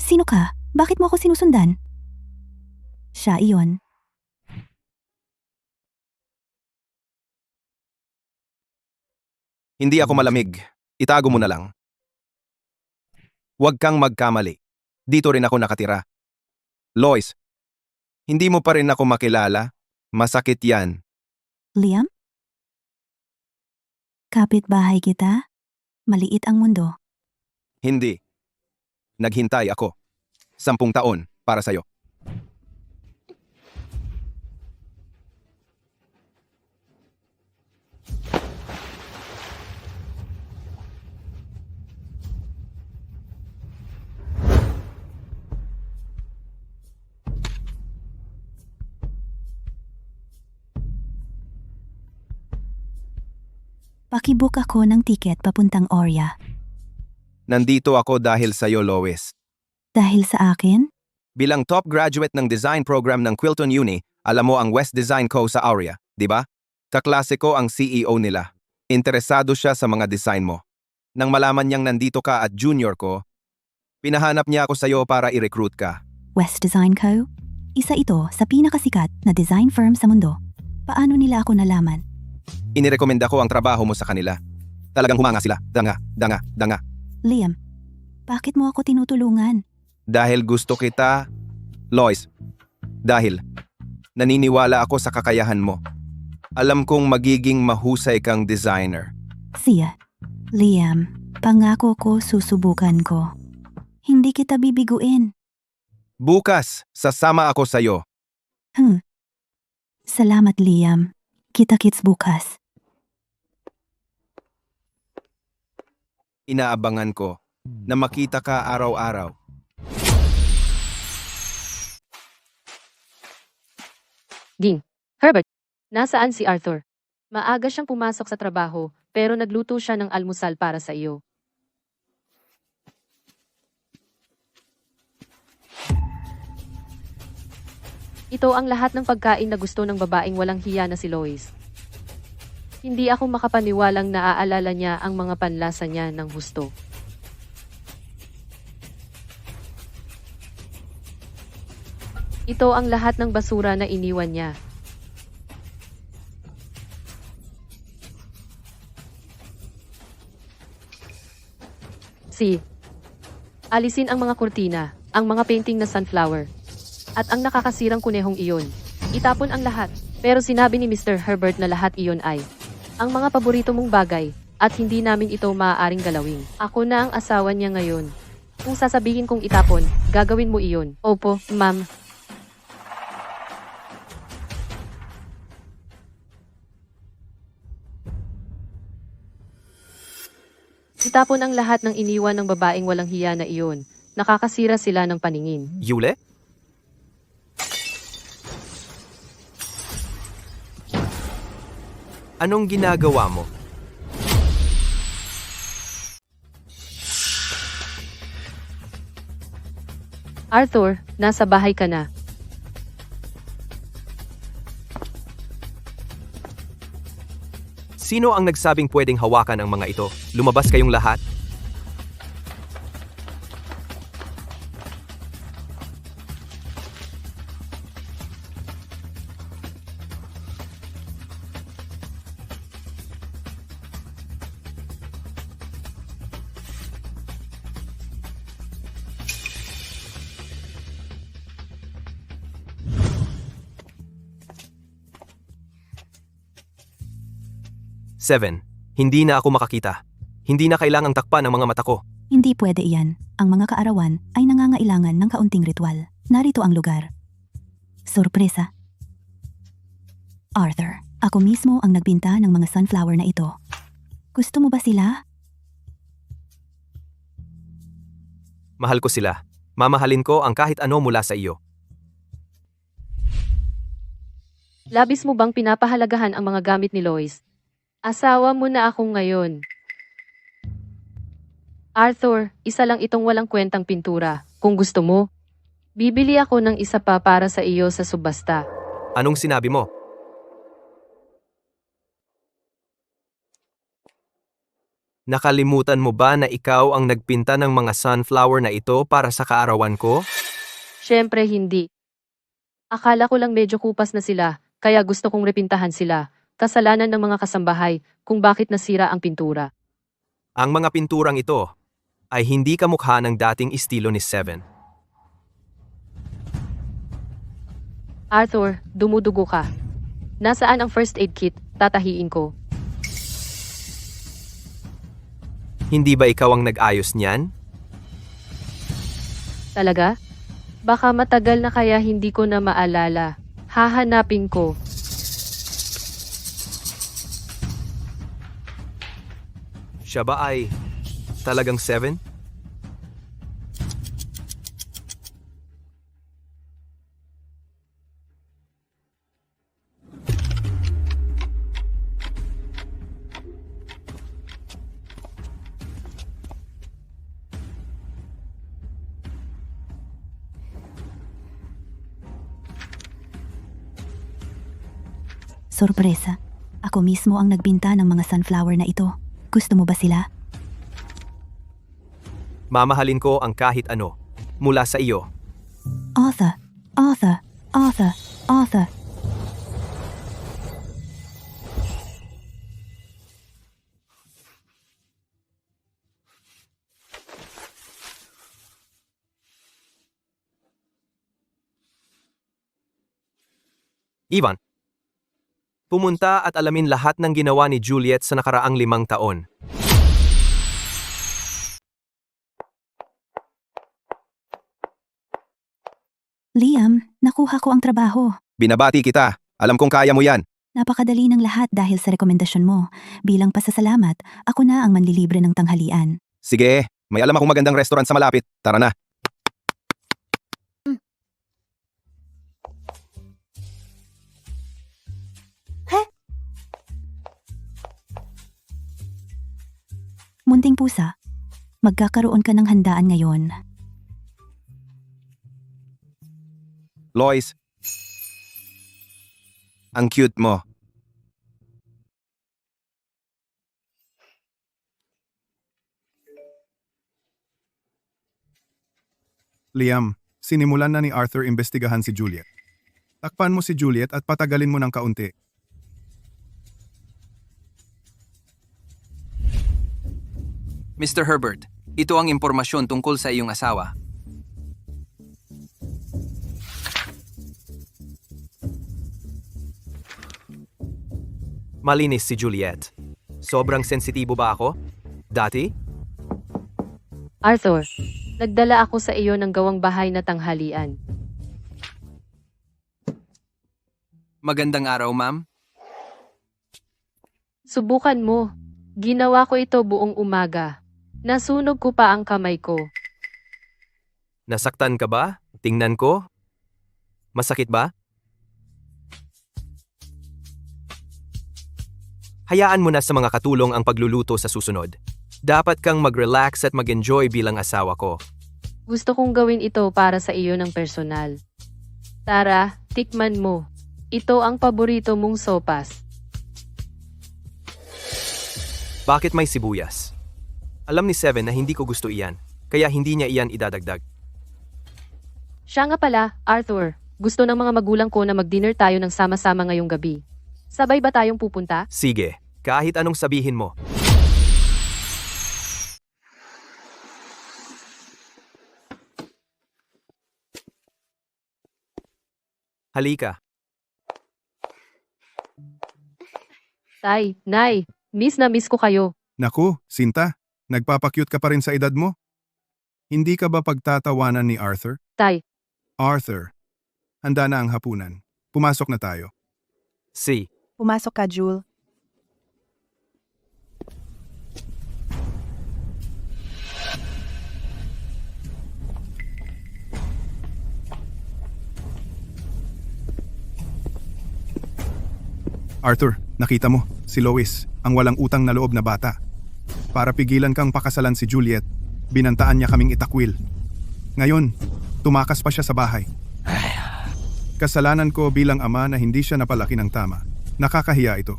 Sino ka? Bakit mo ako sinusundan? Siya iyon. Hindi ako malamig. Itago mo na lang. Huwag kang magkamali. Dito rin ako nakatira. Lois, hindi mo pa rin ako makilala? Masakit yan. Liam? Kapitbahay kita? Maliit ang mundo. Hindi. Naghintay ako. 10 taon para sa'yo. Pakibook ako ng tiket papuntang Oria. Nandito ako dahil sa'yo, Lois. Dahil sa akin? Bilang top graduate ng design program ng Quilton Uni, alam mo ang West Design Co. sa Aurea, di ba? Kaklase ko ang CEO nila. Interesado siya sa mga design mo. Nang malaman niyang nandito ka at junior ko, pinahanap niya ako sa'yo para i-recruit ka. West Design Co.? Isa ito sa pinakasikat na design firm sa mundo. Paano nila ako nalaman? Inirekomenda ko ang trabaho mo sa kanila. Talagang humanga sila. Danga. Liam, bakit mo ako tinutulungan? Dahil gusto kita, Lois. Dahil naniniwala ako sa kakayahan mo. Alam kong magiging mahusay kang designer. Siya, Liam, pangako ko susubukan ko. Hindi kita bibiguin. Bukas, sasama ako sa'yo. Salamat, Liam. Kita-kits bukas. Inaabangan ko na makita ka araw-araw. Ging. Herbert, nasaan si Arthur? Maaga siyang pumasok sa trabaho, pero nagluto siya ng almusal para sa iyo. Ito ang lahat ng pagkain na gusto ng babaeng walang hiya na si Lois. Hindi ako makapaniwalang naaalala niya ang mga panlasa niya ng husto. Ito ang lahat ng basura na iniwan niya. Alisin ang mga kurtina, ang mga painting na sunflower, at ang nakakasirang kunehong iyon. Itapon ang lahat. Pero sinabi ni Mr. Herbert na lahat iyon ay ang mga paborito mong bagay, at hindi namin ito maaaring galawin. Ako na ang asawa niya ngayon. Kung sasabihin kong itapon, gagawin mo iyon. Opo, ma'am. Itapon ang lahat ng iniwan ng babaeng walang hiya na iyon. Nakakasira sila ng paningin. Yule? Anong ginagawa mo? Arthur, nasa bahay ka na. Sino ang nagsabing pwedeng hawakan ang mga ito? Lumabas kayong lahat? Seven. Hindi na ako makakita. Hindi na kailangang takpan ang mga mata ko. Hindi pwede iyan. Ang mga kaarawan ay nangangailangan ng kaunting ritual. Narito ang lugar. Sorpresa. Arthur, ako mismo ang nagbinta ng mga sunflower na ito. Gusto mo ba sila? Mahal ko sila. Mamahalin ko ang kahit ano mula sa iyo. Labis mo bang pinapahalagahan ang mga gamit ni Lois? Asawa mo na ako ngayon. Arthur, isa lang itong walang kwentang pintura. Kung gusto mo, bibili ako ng isa pa para sa iyo sa subasta. Anong sinabi mo? Nakalimutan mo ba na ikaw ang nagpinta ng mga sunflower na ito para sa kaarawan ko? Siyempre hindi. Akala ko lang medyo kupas na sila, kaya gusto kong repintahan sila. Kasalanan ng mga kasambahay kung bakit nasira ang pintura. Ang mga pinturang ito ay hindi kamukha ng dating estilo ni Seven. Arthur, dumudugo ka. Nasaan ang first aid kit? Tatahiin ko. Hindi ba ikaw ang nag-ayos niyan? Talaga? Baka matagal na kaya hindi ko na maalala. Hahanapin ko. Siya ba ay talagang Seven? Sorpresa. Ako mismo ang nagbinta ng mga sunflower na ito. Gusto mo ba sila? Mamahalin ko ang kahit ano mula sa iyo. Arthur, Arthur, Arthur, Arthur. Ivan, pumunta at alamin lahat ng ginawa ni Juliet sa nakaraang 5 taon. Liam, nakuha ko ang trabaho. Binabati kita. Alam kong kaya mo yan. Napakadali ng lahat dahil sa rekomendasyon mo. Bilang pasasalamat, ako na ang manlilibre ng tanghalian. Sige, may alam akong magandang restaurant sa malapit. Tara na. Munting pusa, magkakaroon ka ng handaan ngayon. Lois, ang cute mo. Liam, sinimulan na ni Arthur imbestigahan si Juliet. Takpan mo si Juliet at patagalin mo ng kaunti. Mr. Herbert, ito ang impormasyon tungkol sa iyong asawa. Malinis si Juliet. Sobrang sensitibo ba ako? Dati? Arthur, nagdala ako sa iyo ng gawang bahay na tanghalian. Magandang araw, ma'am. Subukan mo. Ginawa ko ito buong umaga. Nasunog ko pa ang kamay ko. Nasaktan ka ba? Tingnan ko. Masakit ba? Hayaan mo na sa mga katulong ang pagluluto sa susunod. Dapat kang mag-relax at mag-enjoy bilang asawa ko. Gusto kong gawin ito para sa iyo ng personal. Tara, tikman mo. Ito ang paborito mong sopas. Bakit may sibuyas? Alam ni Seven na hindi ko gusto iyan, kaya hindi niya iyan idadagdag. Siya nga pala, Arthur. Gusto ng mga magulang ko na mag-dinner tayo ng sama-sama ngayong gabi. Sabay ba tayong pupunta? Sige, kahit anong sabihin mo. Halika. Tay, Nay, miss na miss ko kayo. Naku, Sinta, nagpapakyut ka pa rin sa edad mo? Hindi ka ba pagtatawanan ni Arthur? Tay, Arthur, handa na ang hapunan. Pumasok na tayo. Si. Pumasok ka, Jewel. Arthur, nakita mo, si Lois, ang walang utang na loob na bata. Para pigilan kang pakasalan si Juliet, binantaan niya kaming itakwil. Ngayon, tumakas pa siya sa bahay. Kasalanan ko bilang ama na hindi siya napalaki ng tama. Nakakahiya ito.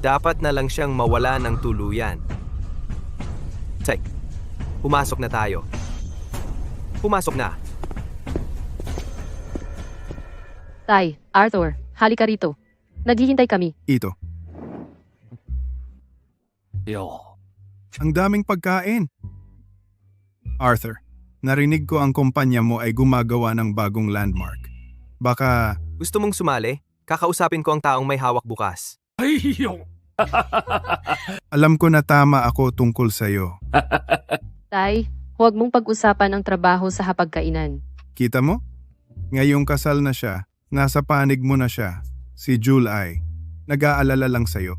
Dapat na lang siyang mawala ng tuluyan. Tay, pumasok na tayo. Pumasok na. Tay, Arthur, halika rito. Naghihintay kami. Ito. Ang daming pagkain. Arthur, narinig ko ang kumpanya mo ay gumagawa ng bagong landmark. Baka Gusto mong sumali? Kakausapin ko ang taong may hawak bukas. alam ko na tama ako tungkol sa'yo. Tay, huwag mong pag-usapan ang trabaho sa hapagkainan. Kita mo? Ngayong kasal na siya, nasa panig mo na siya. Si Jewel ay nag-aalala lang sa'yo.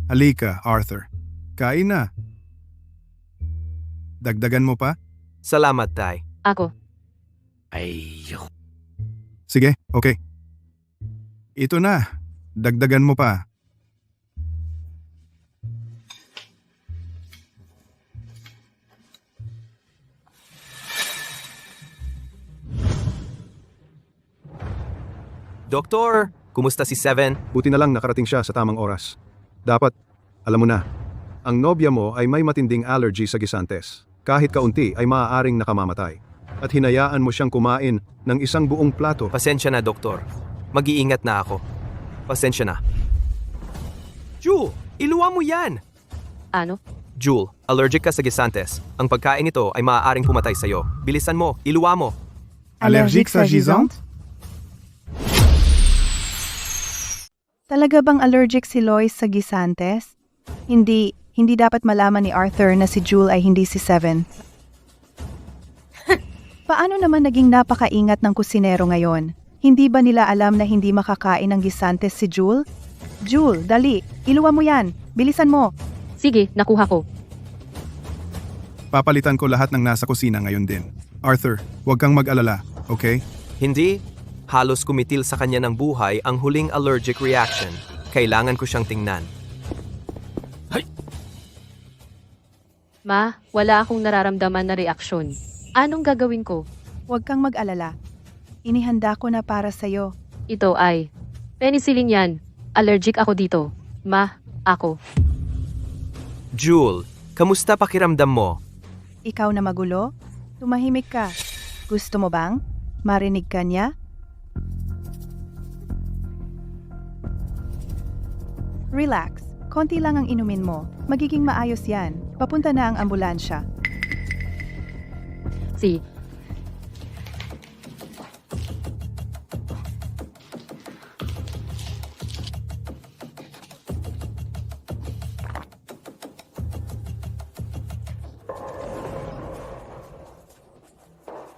Halika, Arthur. Kain na. Dagdagan mo pa? Salamat, Tay. Ako. Sige, okay. Ito na. Dagdagan mo pa. Doktor, kumusta si Seven? Buti na lang nakarating siya sa tamang oras. Dapat, alam mo na, ang nobya mo ay may matinding allergy sa gisantes. Kahit kaunti ay maaaring nakamamatay. At hinayaan mo siyang kumain ng isang buong plato. Pasensya na, Doktor. Mag-iingat na ako. Pasensya na. Jewel, iluwa mo yan! Ano? Jewel, allergic ka sa gisantes. Ang pagkain nito ay maaaring pumatay sa'yo. Bilisan mo, iluwa mo. Allergic sa gisant? Talaga bang allergic si Lois sa gisantes? Hindi dapat malaman ni Arthur na si Jewel ay hindi si Seven. Paano naman naging napakaingat ng kusinero ngayon? Hindi ba nila alam na hindi makakain ng gisantes si Jewel? Jewel, dali, iluwa mo yan. Bilisan mo. Sige, nakuha ko. Papalitan ko lahat ng nasa kusina ngayon din. Arthur, huwag kang mag-alala, okay? Hindi, halos kumitil sa kanya ng buhay ang huling allergic reaction. Kailangan ko siyang tingnan. Ma, wala akong nararamdaman na reaksyon. Anong gagawin ko? Huwag kang mag-alala. Inihanda ko na para sa'yo. Ito ay penicillin yan. Allergic ako dito. Ma, ako. Jewel, kamusta pakiramdam mo? Ikaw na magulo? Tumahimik ka. Gusto mo bang marinig ka niya? Relax. Konti lang ang inumin mo. Magiging maayos yan. Papunta na ang ambulansya. Si,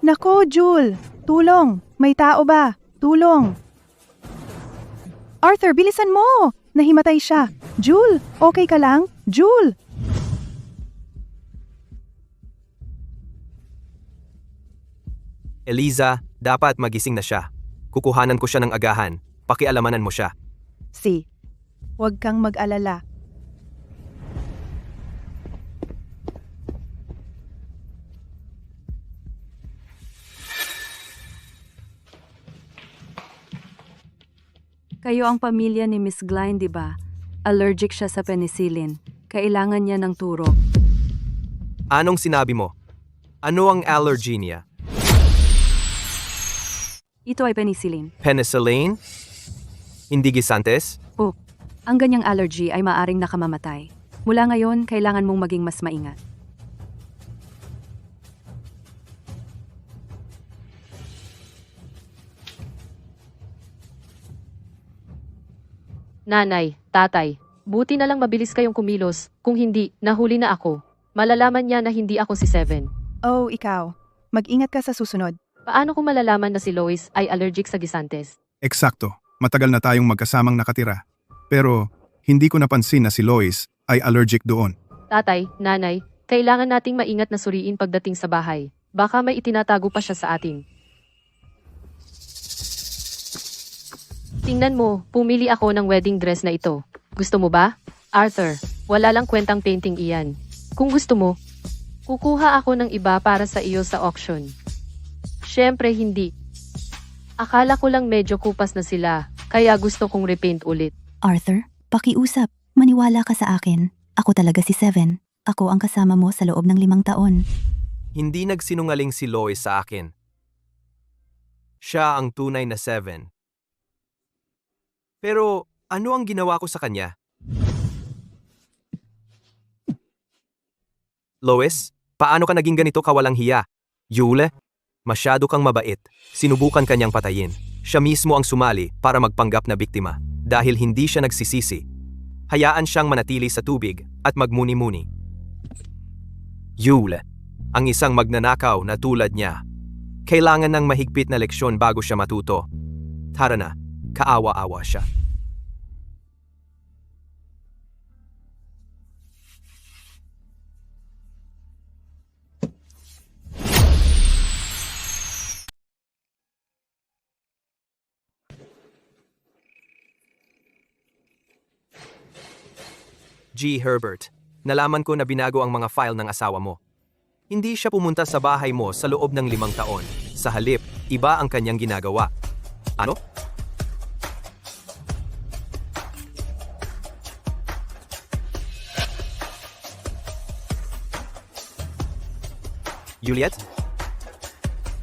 Nako, Jewel! Tulong! May tao ba? Tulong! Arthur, bilisan mo! Nahimatay siya. Jewel, okay ka lang? Jewel! Eliza, dapat magising na siya. Kukuhanan ko siya ng agahan. Pakialamanan mo siya. Si, huwag kang mag-alala. Kayo ang pamilya ni Miss Glyne, di ba? Allergic siya sa penicillin. Kailangan niya ng turok. Anong sinabi mo? Ano ang allergy niya? Ito ay penicillin. Penicillin? Hindi gisantes? Oh, ang ganyang allergy ay maaring nakamamatay. Mula ngayon, kailangan mong maging mas maingat. nanay, tatay, buti na lang mabilis kayong kumilos. Kung hindi, nahuli na ako. Malalaman niya na hindi ako si Seven. Oh, ikaw. Mag-ingat ka sa susunod. Paano kung malalaman na si Lois ay allergic sa gisantes? Eksakto. Matagal na tayong magkasamang nakatira. Pero hindi ko napansin na si Lois ay allergic doon. Tatay, nanay, kailangan nating maingat na suriin pagdating sa bahay. Baka may itinatago pa siya sa atin. Tingnan mo, pumili ako ng wedding dress na ito. Gusto mo ba? Arthur, wala lang kwentang painting iyan. Kung gusto mo, kukuha ako ng iba para sa iyo sa auction. Siyempre hindi. Akala ko lang medyo kupas na sila, kaya gusto kong repaint ulit. Arthur, pakiusap. Maniwala ka sa akin. Ako talaga si Seven. Ako ang kasama mo sa loob ng 5 taon. Hindi nagsinungaling si Lois sa akin. Siya ang tunay na Seven. Pero ano ang ginawa ko sa kanya? Lois, paano ka naging ganito kawalang hiya? Yule, masyado kang mabait. Sinubukan kanyang patayin. Siya mismo ang sumali para magpanggap na biktima. Dahil hindi siya nagsisisi. Hayaan siyang manatili sa tubig at magmuni-muni. Yule, ang isang magnanakaw na tulad niya. Kailangan ng mahigpit na leksyon bago siya matuto. Tara na, kaawa-awa siya. G. Herbert, nalaman ko na binago ang mga file ng asawa mo. Hindi siya pumunta sa bahay mo sa loob ng 5 taon. Sa halip, iba ang kanyang ginagawa. Ano? Juliet?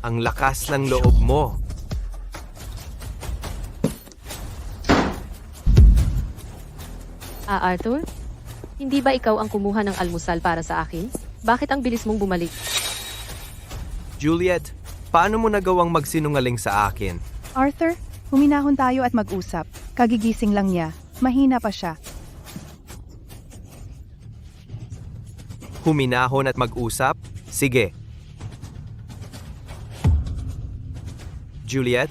Ang lakas ng loob mo. Arthur? Hindi ba ikaw ang kumuha ng almusal para sa akin? Bakit ang bilis mong bumalik? Juliet, paano mo nagawang magsinungaling sa akin? Arthur, huminahon tayo at mag-usap. Kagigising lang niya. Mahina pa siya. Huminahon at mag-usap? Sige. Juliet,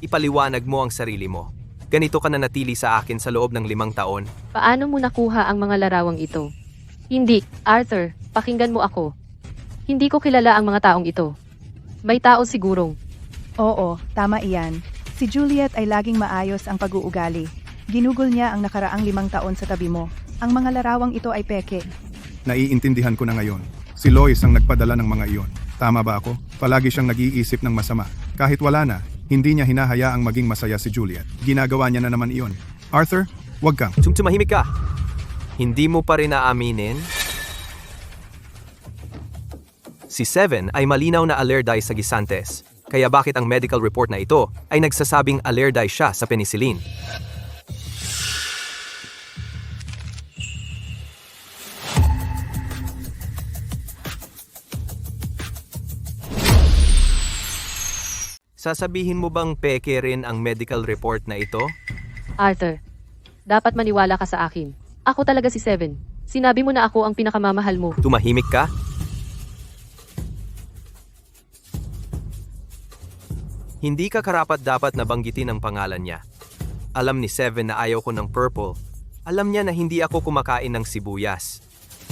ipaliwanag mo ang sarili mo. Ganito ka nanatili sa akin sa loob ng 5 taon. Paano mo nakuha ang mga larawang ito? Hindi, Arthur, pakinggan mo ako. Hindi ko kilala ang mga taong ito. May tao sigurong. Oo, tama iyan. Si Juliet ay laging maayos ang pag-uugali. Ginugol niya ang nakaraang 5 taon sa tabi mo. Ang mga larawang ito ay peke. Naiintindihan ko na ngayon. Si Lois ang nagpadala ng mga iyon. Tama ba ako? Palagi siyang nag-iisip ng masama. Kahit wala na, hindi niya hinahayaang maging masaya si Juliet. Ginagawa niya na naman iyon. Arthur, wag kang. Tumahimik ka. Hindi mo pa rin naaminin? Si Seven ay malinaw na allergic sa Gisantes. Kaya bakit ang medical report na ito ay nagsasabing allergic siya sa penicillin? Sasabihin mo bang peke rin ang medical report na ito? Arthur, dapat maniwala ka sa akin. Ako talaga si Seven. Sinabi mo na ako ang pinakamamahal mo. Tumahimik ka? Hindi ka karapat-dapat na banggitin ang pangalan niya. Alam ni Seven na ayaw ko ng purple. Alam niya na hindi ako kumakain ng sibuyas.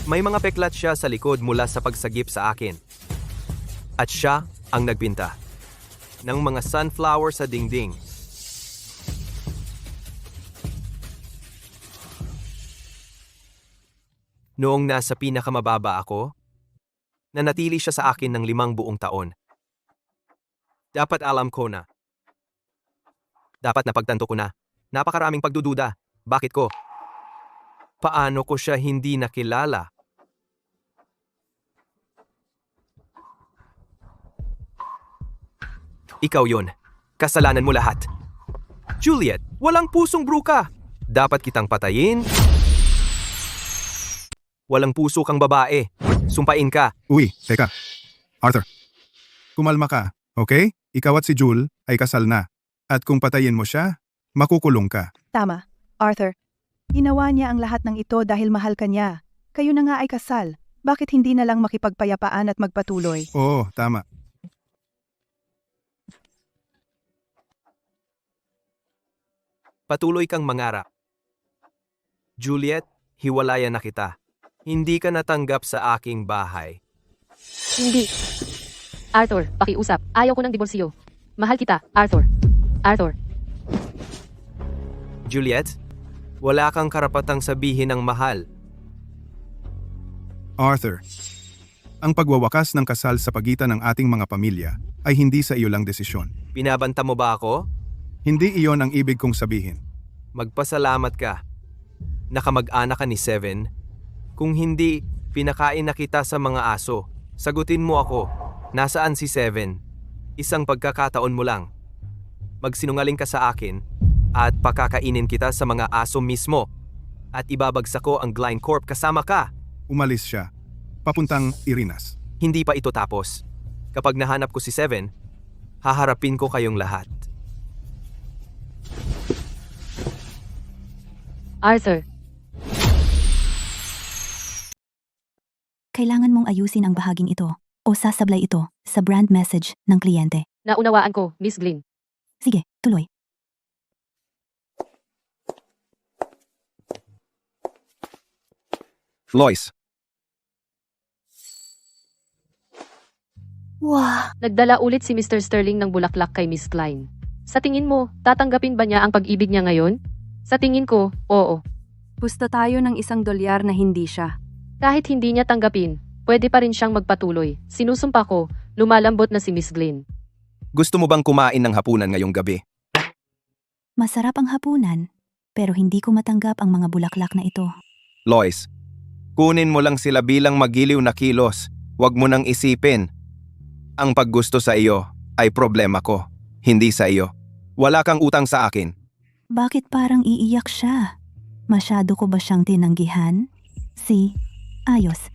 May mga peklat siya sa likod mula sa pagsagip sa akin. At siya ang nagbinta ng mga sunflower sa dingding. Noong nasa pinakamababa ako, nanatili siya sa akin ng 5 buong taon. Dapat alam ko na. Dapat napagtanto ko na. Napakaraming pagdududa. Bakit ko? Paano ko siya hindi nakilala? Ikaw yun. Kasalanan mo lahat. Juliet, walang pusong bruka. Dapat kitang patayin. Walang puso kang babae. Sumpain ka. Uy, teka. Arthur, kumalma ka, okay? Ikaw at si Jul ay kasal na. At kung patayin mo siya, makukulong ka. Tama, Arthur. Ginawa niya ang lahat ng ito dahil mahal ka niya. Kayo na nga ay kasal. Bakit hindi na lang makipagpayapaan at magpatuloy? Oo, tama. Patuloy kang mangarap. Juliet, hiwalayan na kita. Hindi ka natanggap sa aking bahay. Hindi. Arthur, pakiusap. Ayaw ko ng diborsyo. Mahal kita, Arthur. Arthur. Juliet, wala kang karapatang sabihin ng mahal. Arthur, ang pagwawakas ng kasal sa pagitan ng ating mga pamilya ay hindi sa iyo lang desisyon. Binabanta mo ba ako? Hindi iyon ang ibig kong sabihin. Magpasalamat ka. Nakamag-anak ka ni Seven. Kung hindi, pinakain na kita sa mga aso. Sagutin mo ako. Nasaan si Seven? Isang pagkakataon mo lang. Magsinungaling ka sa akin at pakakainin kita sa mga aso mismo. At ibabagsak ko ang Glyne Corp kasama ka. Umalis siya. Papuntang Irinas. Hindi pa ito tapos. Kapag nahanap ko si Seven, haharapin ko kayong lahat. Arthur, Kailangan mong ayusin ang bahaging ito o sasablay ito sa brand message ng kliyente. naunawaan ko, Miss Glynn. Sige, tuloy. Lois, Wow! Nagdala ulit si Mr. Sterling ng bulaklak kay Miss Klein. Sa tingin mo, tatanggapin ba niya ang pag-ibig niya ngayon? Sa tingin ko, oo. Pusta tayo ng $1 na hindi siya. Kahit hindi niya tanggapin, pwede pa rin siyang magpatuloy. Sinusumpa ko, lumalambot na si Miss Glynn. Gusto mo bang kumain ng hapunan ngayong gabi? Masarap ang hapunan, pero hindi ko matanggap ang mga bulaklak na ito. Lois, kunin mo lang sila bilang magiliw na kilos. Huwag mo nang isipin. Ang paggusto sa iyo ay problema ko, hindi sa iyo. Wala kang utang sa akin. Bakit parang iiyak siya? Masyado ko ba siyang tinanggihan? Ayos.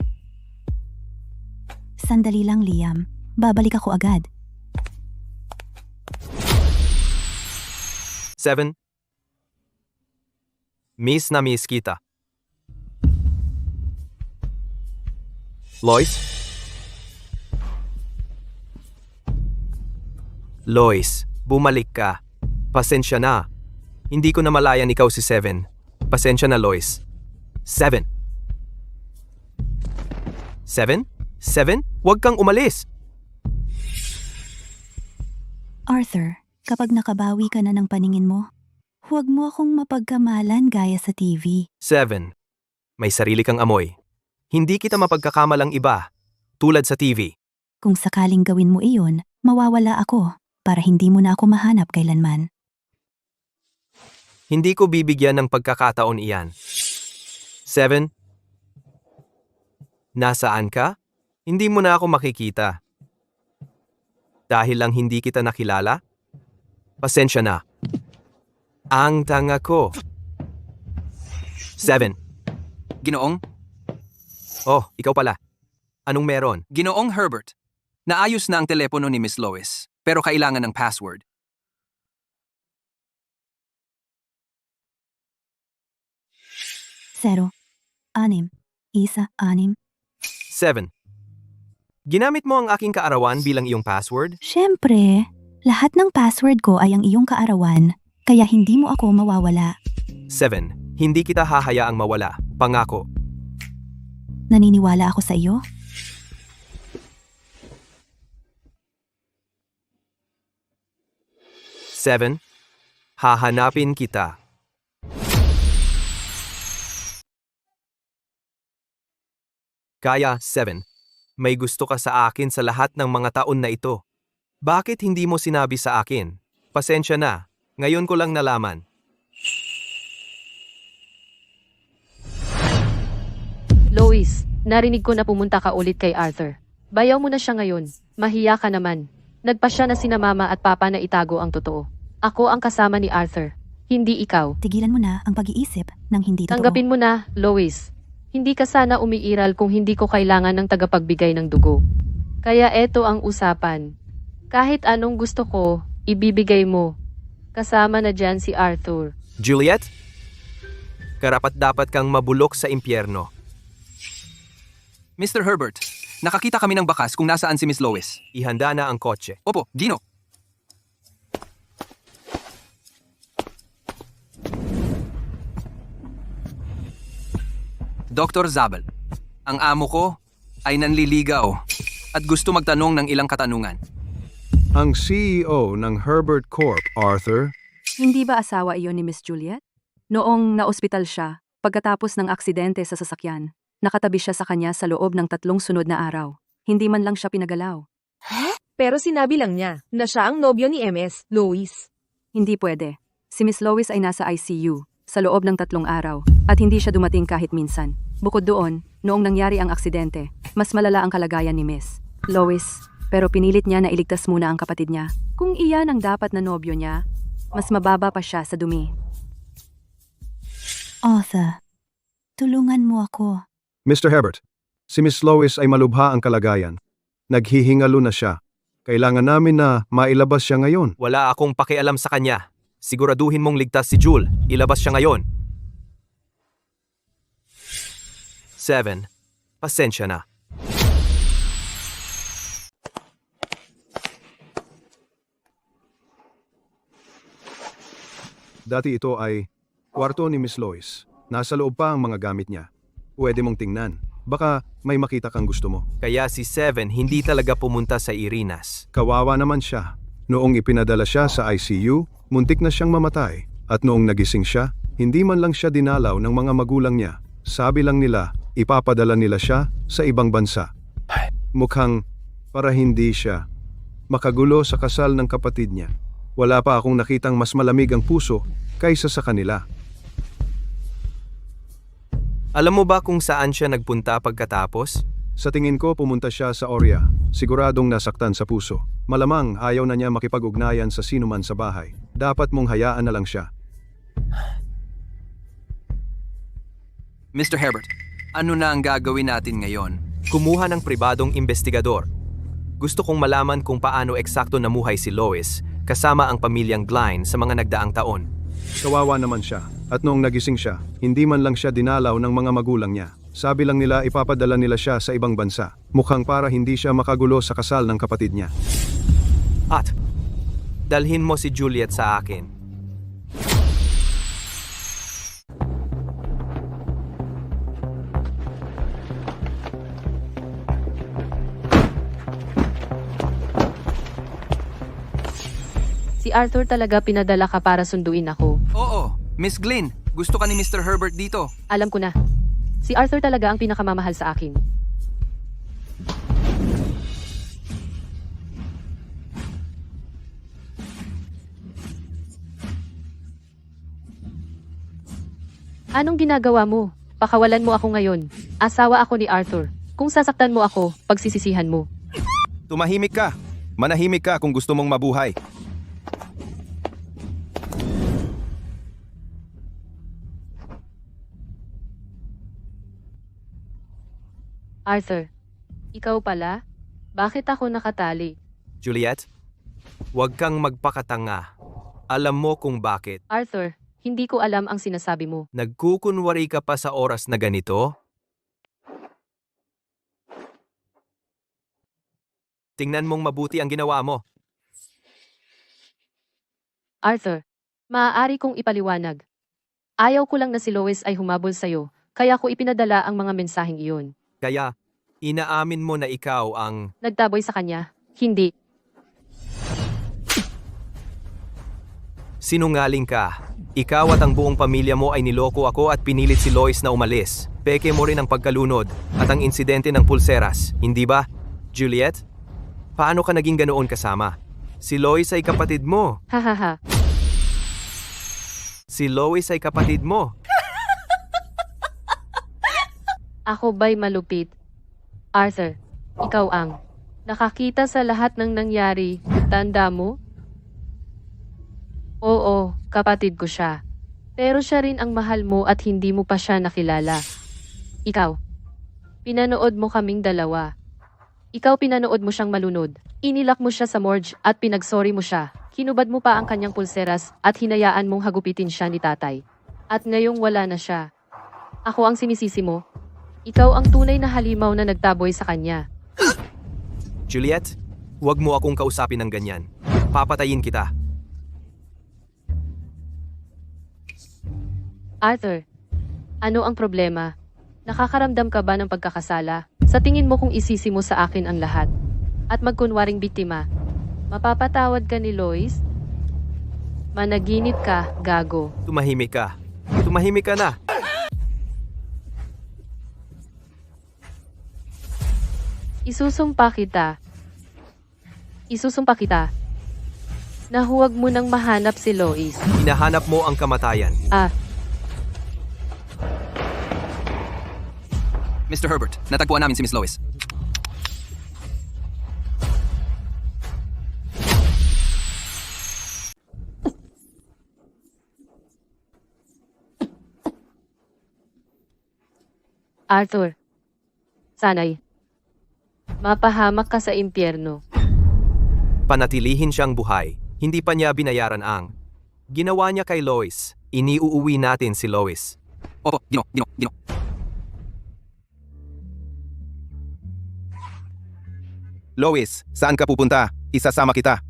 Sandali lang, Liam. Babalik ako agad. Seven. Miss na miss kita. Lois? Lois, bumalik ka. Pasensya na. Hindi ko namalayan ikaw si Seven. Pasensya na, Lois. Seven. Seven? Seven? Huwag kang umalis. Arthur, kapag nakabawi ka na ng paningin mo, huwag mo akong mapagkamalan gaya sa TV. Seven. May sarili kang amoy. Hindi kita mapagkakamalang iba, tulad sa TV. Kung sakaling gawin mo iyon, mawawala ako para hindi mo na ako mahanap kailanman. Hindi ko bibigyan ng pagkakataon iyan. 7. Nasaan ka? Hindi mo na ako makikita. Dahil lang hindi kita nakilala? Pasensya na. Ang tanga ko. 7. Ginoong? Oh, ikaw pala. Anong meron? Ginoong Herbert. Naayos na ang telepono ni Miss Lois, pero kailangan ng password. Zero, 6, 1, 6. 7. Ginamit mo ang aking kaarawan bilang iyong password? Siyempre, lahat ng password ko ay ang iyong kaarawan, kaya hindi mo ako mawawala. 7. Hindi kita hahayaang mawala. Pangako. Naniniwala ako sa iyo? Seven. Hahanapin kita. Kaya, 7. May gusto ka sa akin sa lahat ng mga taon na ito. Bakit hindi mo sinabi sa akin? Pasensya na. Ngayon ko lang nalaman. Lois, narinig ko na pumunta ka ulit kay Arthur. Bayaw mo na siya ngayon. Mahiya ka naman. Nagpa siya na sina mama at papa na itago ang totoo. Ako ang kasama ni Arthur. Hindi ikaw. Tigilan mo na ang pag-iisip ng hindi totoo. Tanggapin mo na, Lois. Hindi ka sana umiiral kung hindi ko kailangan ng tagapagbigay ng dugo. Kaya eto ang usapan. Kahit anong gusto ko, ibibigay mo. Kasama na dyan si Arthur. Juliet? Karapat-dapat kang mabulok sa impyerno. Mr. Herbert, nakakita kami ng bakas kung nasaan si Miss Lois. Ihanda na ang kotse. Opo, Gino. Dr. Zabel, ang amo ko ay nanliligaw at gusto magtanong ng ilang katanungan. Ang CEO ng Herbert Corp, Arthur, Hindi ba asawa iyon ni Miss Juliet? Noong naospital siya, pagkatapos ng aksidente sa sasakyan, nakatabi siya sa kanya sa loob ng 3 sunod na araw. Hindi man lang siya pinagalaw. Pero sinabi lang niya na siya ang nobyo ni MS, Lois. Hindi pwede. Si Miss Lois ay nasa ICU sa loob ng 3 araw at hindi siya dumating kahit minsan. Bukod doon, noong nangyari ang aksidente, mas malala ang kalagayan ni Miss Lois, pero pinilit niya na iligtas muna ang kapatid niya. Kung iyan ang dapat na nobyo niya, mas mababa pa siya sa dumi. Arthur, tulungan mo ako. Mr. Herbert, si Miss Lois ay malubha ang kalagayan. Naghihingalo na siya. Kailangan namin na mailabas siya ngayon. Wala akong pakialam sa kanya. Siguraduhin mong ligtas si Jul. Ilabas siya ngayon. 7. Pasensya na. Dati ito ay kwarto ni Miss Lois. Nasa loob pa ang mga gamit niya. Pwede mong tingnan. Baka may makita kang gusto mo. Kaya si 7 hindi talaga pumunta sa Irinas. Kawawa naman siya. Noong ipinadala siya sa ICU, muntik na siyang mamatay. At noong nagising siya, hindi man lang siya dinalaw ng mga magulang niya. Sabi lang nila, ipapadala nila siya sa ibang bansa. Mukhang para hindi siya makagulo sa kasal ng kapatid niya. Wala pa akong nakitang mas malamig ang puso kaysa sa kanila. Alam mo ba kung saan siya nagpunta pagkatapos? Sa tingin ko pumunta siya sa Oria. Siguradong nasaktan sa puso. Malamang ayaw na niya makipag-ugnayan sa sinuman sa bahay. Dapat mong hayaan na lang siya. Mr. Herbert, ano na ang gagawin natin ngayon? Kumuha ng pribadong investigador. Gusto kong malaman kung paano eksakto namuhay si Lois kasama ang pamilyang Gline sa mga nagdaang taon. Kawawa naman siya. At noong nagising siya, hindi man lang siya dinalaw ng mga magulang niya. Sabi lang nila ipapadala nila siya sa ibang bansa. Mukhang para hindi siya makagulo sa kasal ng kapatid niya. At, dalhin mo si Juliet sa akin. Si Arthur talaga pinadala ka para sunduin ako. Oo, Miss Glynn, gusto ka ni Mr. Herbert dito. Alam ko na. Si Arthur talaga ang pinakamamahal sa akin. Anong ginagawa mo? Pakawalan mo ako ngayon. Asawa ako ni Arthur. Kung sasaktan mo ako, pagsisisihan mo. Tumahimik ka. Manahimik ka kung gusto mong mabuhay. Arthur, ikaw pala? Bakit ako nakatali? Juliet, huwag kang magpakatanga. Alam mo kung bakit. Arthur, hindi ko alam ang sinasabi mo. Nagkukunwari ka pa sa oras na ganito? Tingnan mong mabuti ang ginawa mo. Arthur, maaari kong ipaliwanag. Ayaw ko lang na si Lois ay humabol sa'yo, kaya ko ipinadala ang mga mensaheng iyon. Kaya, inaamin mo na ikaw ang... Nagtaboy sa kanya? Hindi. Sinungaling ka. Ikaw at ang buong pamilya mo ay niloko ako at pinilit si Lois na umalis. Peke mo rin ang pagkalunod at ang insidente ng pulseras, hindi ba? Juliet? Paano ka naging ganoon kasama? Si Lois ay kapatid mo. Hahaha. Si Lois ay kapatid mo. Ako ba'y malupit? Arthur, ikaw ang nakakita sa lahat ng nangyari. Tanda mo? Oo, kapatid ko siya. Pero siya rin ang mahal mo at hindi mo pa siya nakilala. Ikaw, pinanood mo kaming dalawa. Ikaw pinanood mo siyang malunod. Inilak mo siya sa morgue at pinagsorry mo siya. Kinubad mo pa ang kanyang pulseras at hinayaan mong hagupitin siya ni tatay. At ngayong wala na siya. Ako ang sinisisi mo. Ikaw ang tunay na halimaw na nagtaboy sa kanya. Juliet, huwag mo akong kausapin ng ganyan. Papatayin kita. Arthur, ano ang problema? Nakakaramdam ka ba ng pagkakasala? Sa tingin mo kung isisi mo sa akin ang lahat at magkunwaring biktima, mapapatawad ka ni Lois? Managinip ka, gago. Tumahimik ka. Tumahimik ka na. Isusumpa kita na huwag mo nang mahanap si Lois. Hinahanap mo ang kamatayan. Mr. Herbert, natagpuan namin si Miss Lois. Arthur, sana'y mapahamak ka sa impyerno. Panatilihin siyang buhay. Hindi pa niya binayaran ang ginawa niya kay Lois. Iniuuwi natin si Lois. Opo, Gino. Lois, saan ka pupunta? Isasama kita.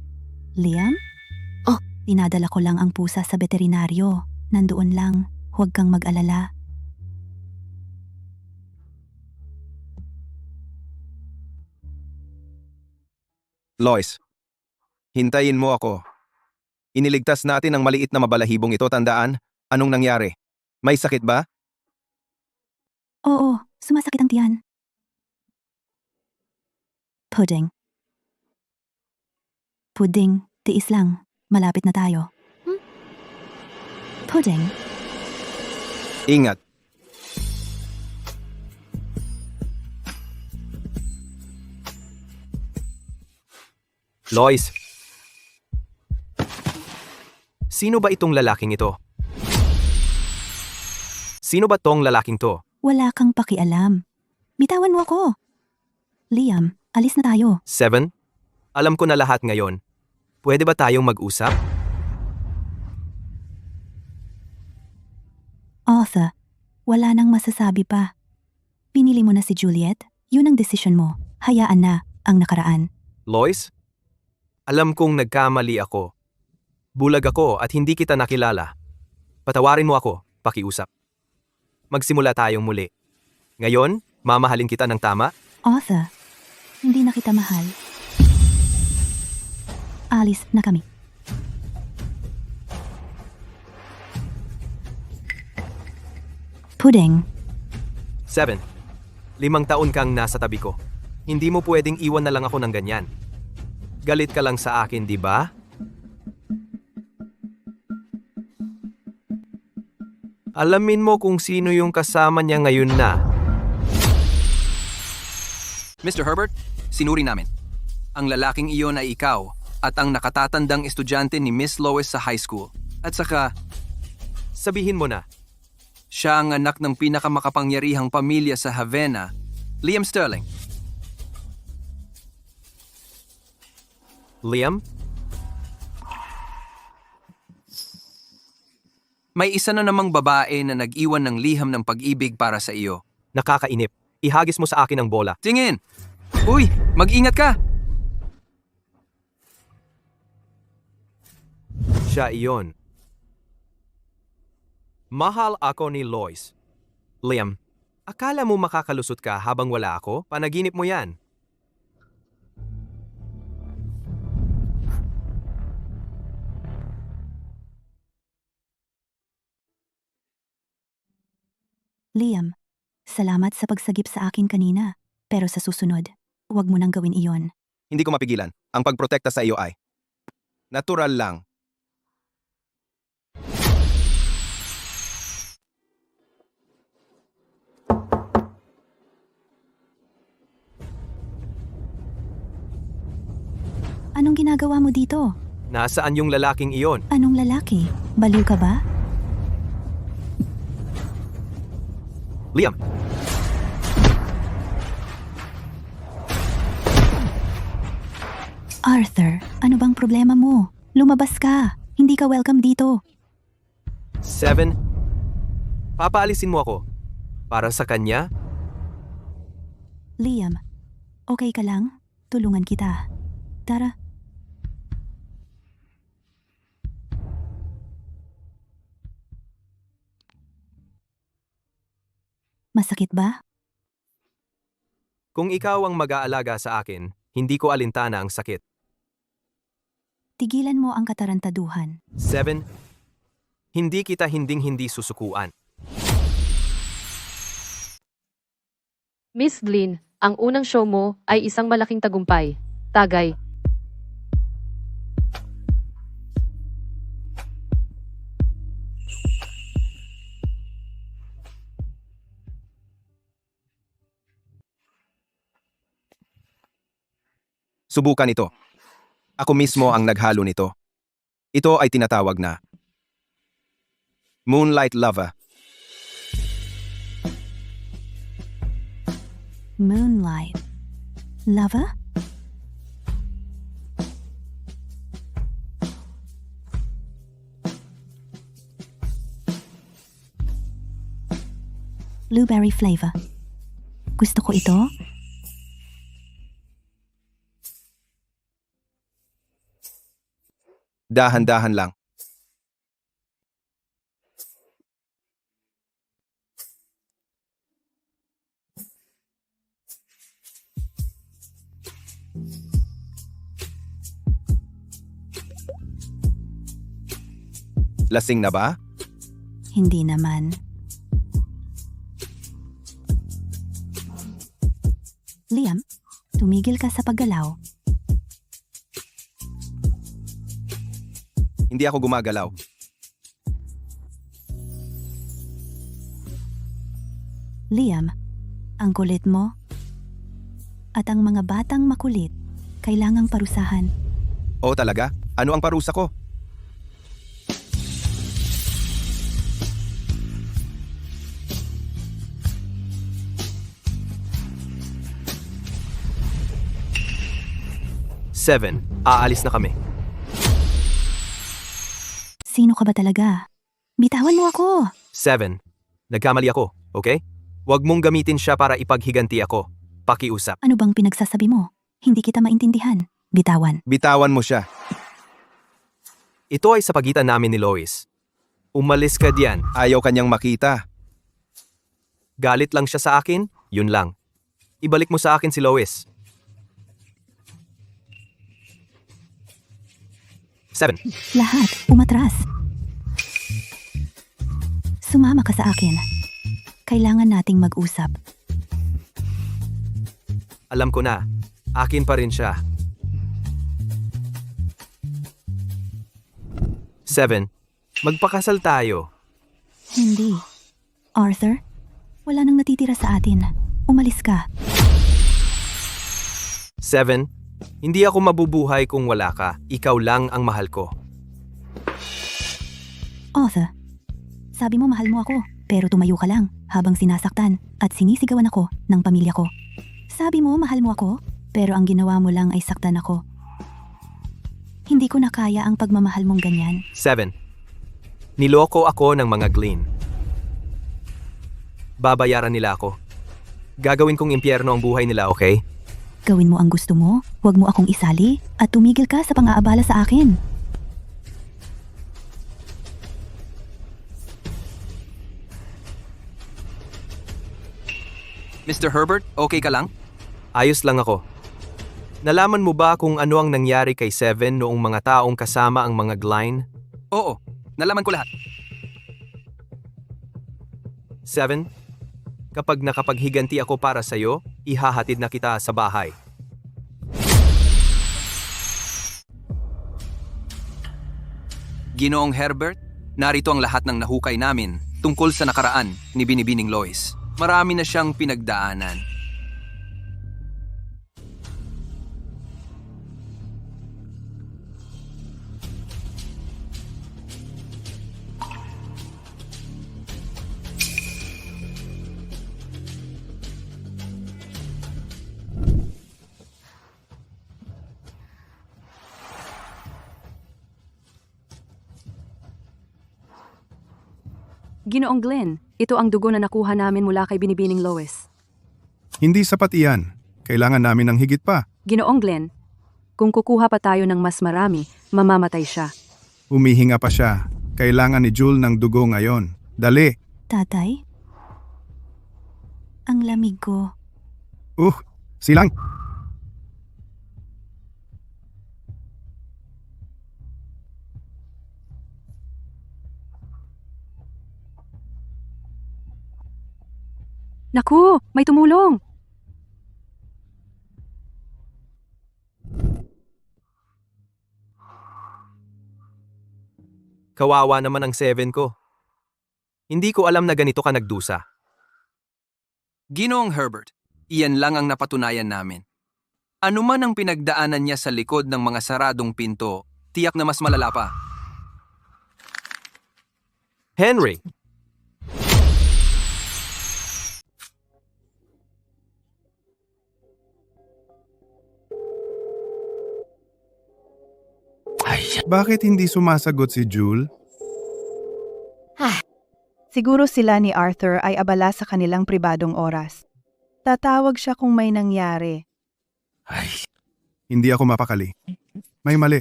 Liam? Oh, dinadala ko lang ang pusa sa veterinaryo. Nandoon lang. Huwag kang mag-alala. Lois, hintayin mo ako. Iniligtas natin ang maliit na mabalahibong ito, tandaan? Anong nangyari? May sakit ba? Oo, sumasakit ang tiyan. Pudding, tiis lang. Malapit na tayo. Pudding? Ingat. Lois, sino ba itong lalaking ito? Sino ba tong lalaking to? Wala kang pakialam. Bitawan mo ako. Liam, alis na tayo. 7? Alam ko na lahat ngayon. Pwede ba tayong mag-usap? Arthur, wala nang masasabi pa. Pinili mo na si Juliet, yun ang desisyon mo. Hayaan na ang nakaraan. Lois, alam kong nagkamali ako. Bulag ako at hindi kita nakilala. Patawarin mo ako, pakiusap. Magsimula tayong muli. Ngayon, mamahalin kita ng tama? Arthur, hindi na kita mahal. Alis na kami. Pudding. 7. 5 taon kang nasa tabi ko. Hindi mo pwedeng iwan na lang ako ng ganyan. Galit ka lang sa akin, di ba? Alamin mo kung sino yung kasama niya ngayon na. Mr. Herbert, sinuri namin. Ang lalaking iyon ay ikaw at ang nakatatandang estudyante ni Miss Lois sa high school. At saka, Sabihin mo na. siya ang anak ng pinakamakapangyarihang pamilya sa Havana, Liam Sterling. Liam? May isa na namang babae na nag-iwan ng liham ng pag-ibig para sa iyo. Nakakainip. Ihagis mo sa akin ang bola. Tingin! Uy, mag-ingat ka! Siya iyon. Mahal ako ni Lois. Liam, akala mo makakalusot ka habang wala ako? Panaginip mo yan. Liam, salamat sa pagsagip sa akin kanina. Pero sa susunod, huwag mo nang gawin iyon. Hindi ko mapigilan. Ang pagprotekta sa iyo ay natural lang. Anong ginagawa mo dito? Nasaan yung lalaking iyon? Anong lalaki? Baliw ka ba? Liam, Arthur, ano bang problema mo? Lumabas ka. Hindi ka welcome dito. 7. Papaalisin mo ako. Para sa kanya? Liam, okay ka lang? Tulungan kita. Tara. Masakit ba? Kung ikaw ang mag-aalaga sa akin, hindi ko alintana ang sakit. Tigilan mo ang katarantaduhan. 7. Hindi kita hindi susukuan. Miss Glynn, ang unang show mo ay isang malaking tagumpay. Tagay. Subukan ito. Ako mismo ang naghalo nito. Ito ay tinatawag na Moonlight Lava. Moonlight. Lava? Blueberry flavor. Gusto ko ito. Dahan-dahan lang. Lasing na ba? Hindi naman. Liam, tumigil ka sa paggalaw. Hindi ako gumagalaw. Liam, ang kulit mo at ang mga batang makulit kailangang parusahan. O talaga? Ano ang parusa ko? Seven. Aalis na kami. Sino ka ba talaga? Bitawan mo ako! 7. Nagkamali ako, okay? Huwag mong gamitin siya para ipaghiganti ako. Pakiusap. Ano bang pinagsasabi mo? Hindi kita maintindihan. Bitawan. Bitawan mo siya. Ito ay sa pagitan namin ni Lois. Umalis ka diyan. Ayaw kanyang makita. Galit lang siya sa akin, yun lang. Ibalik mo sa akin si Lois. 7. Lahat, umatras. Sumama ka sa akin. Kailangan nating mag-usap. Alam ko na. Akin pa rin siya. 7. Magpakasal tayo. Hindi. Arthur, wala nang natitira sa atin. Umalis ka. 7. Hindi ako mabubuhay kung wala ka. Ikaw lang ang mahal ko. Arthur, sabi mo mahal mo ako, pero tumayo ka lang habang sinasaktan at sinisigawan ako ng pamilya ko. Sabi mo mahal mo ako, pero ang ginawa mo lang ay saktan ako. Hindi ko na kaya ang pagmamahal mong ganyan. 7. Niloko ako ng mga Glean. Babayaran nila ako. Gagawin kong impyerno ang buhay nila, okay? Gawin mo ang gusto mo, huwag mo akong isali, at tumigil ka sa pang-aabala sa akin. Mr. Herbert, okay ka lang? Ayos lang ako. Nalaman mo ba kung ano ang nangyari kay Seven noong mga taong kasama ang mga Glean? Oo, nalaman ko lahat. 7. Kapag nakapaghiganti ako para sa'yo, ihahatid na kita sa bahay. Ginoong Herbert, narito ang lahat ng nahukay namin tungkol sa nakaraan ni Binibining Lois. Marami na siyang pinagdaanan. Ginoong Glenn, ito ang dugo na nakuha namin mula kay Binibining Lois. Hindi sapat iyan. Kailangan namin ng higit pa. Ginoong Glenn, kung kukuha pa tayo ng mas marami, mamamatay siya. Humihinga pa siya. Kailangan ni Jul ng dugo ngayon. Dali. Tatay? Ang lamig ko. Silang. Naku, may tumulong! Kawawa naman ang 7 ko. Hindi ko alam na ganito ka nagdusa. Ginoong Herbert, iyan lang ang napatunayan namin. Ano man ang pinagdaanan niya sa likod ng mga saradong pinto, tiyak na mas malala pa. Henry! Bakit hindi sumasagot si Jul? Siguro sila ni Arthur ay abala sa kanilang pribadong oras. Tatawag siya kung may nangyari. Hindi ako mapakali. May mali.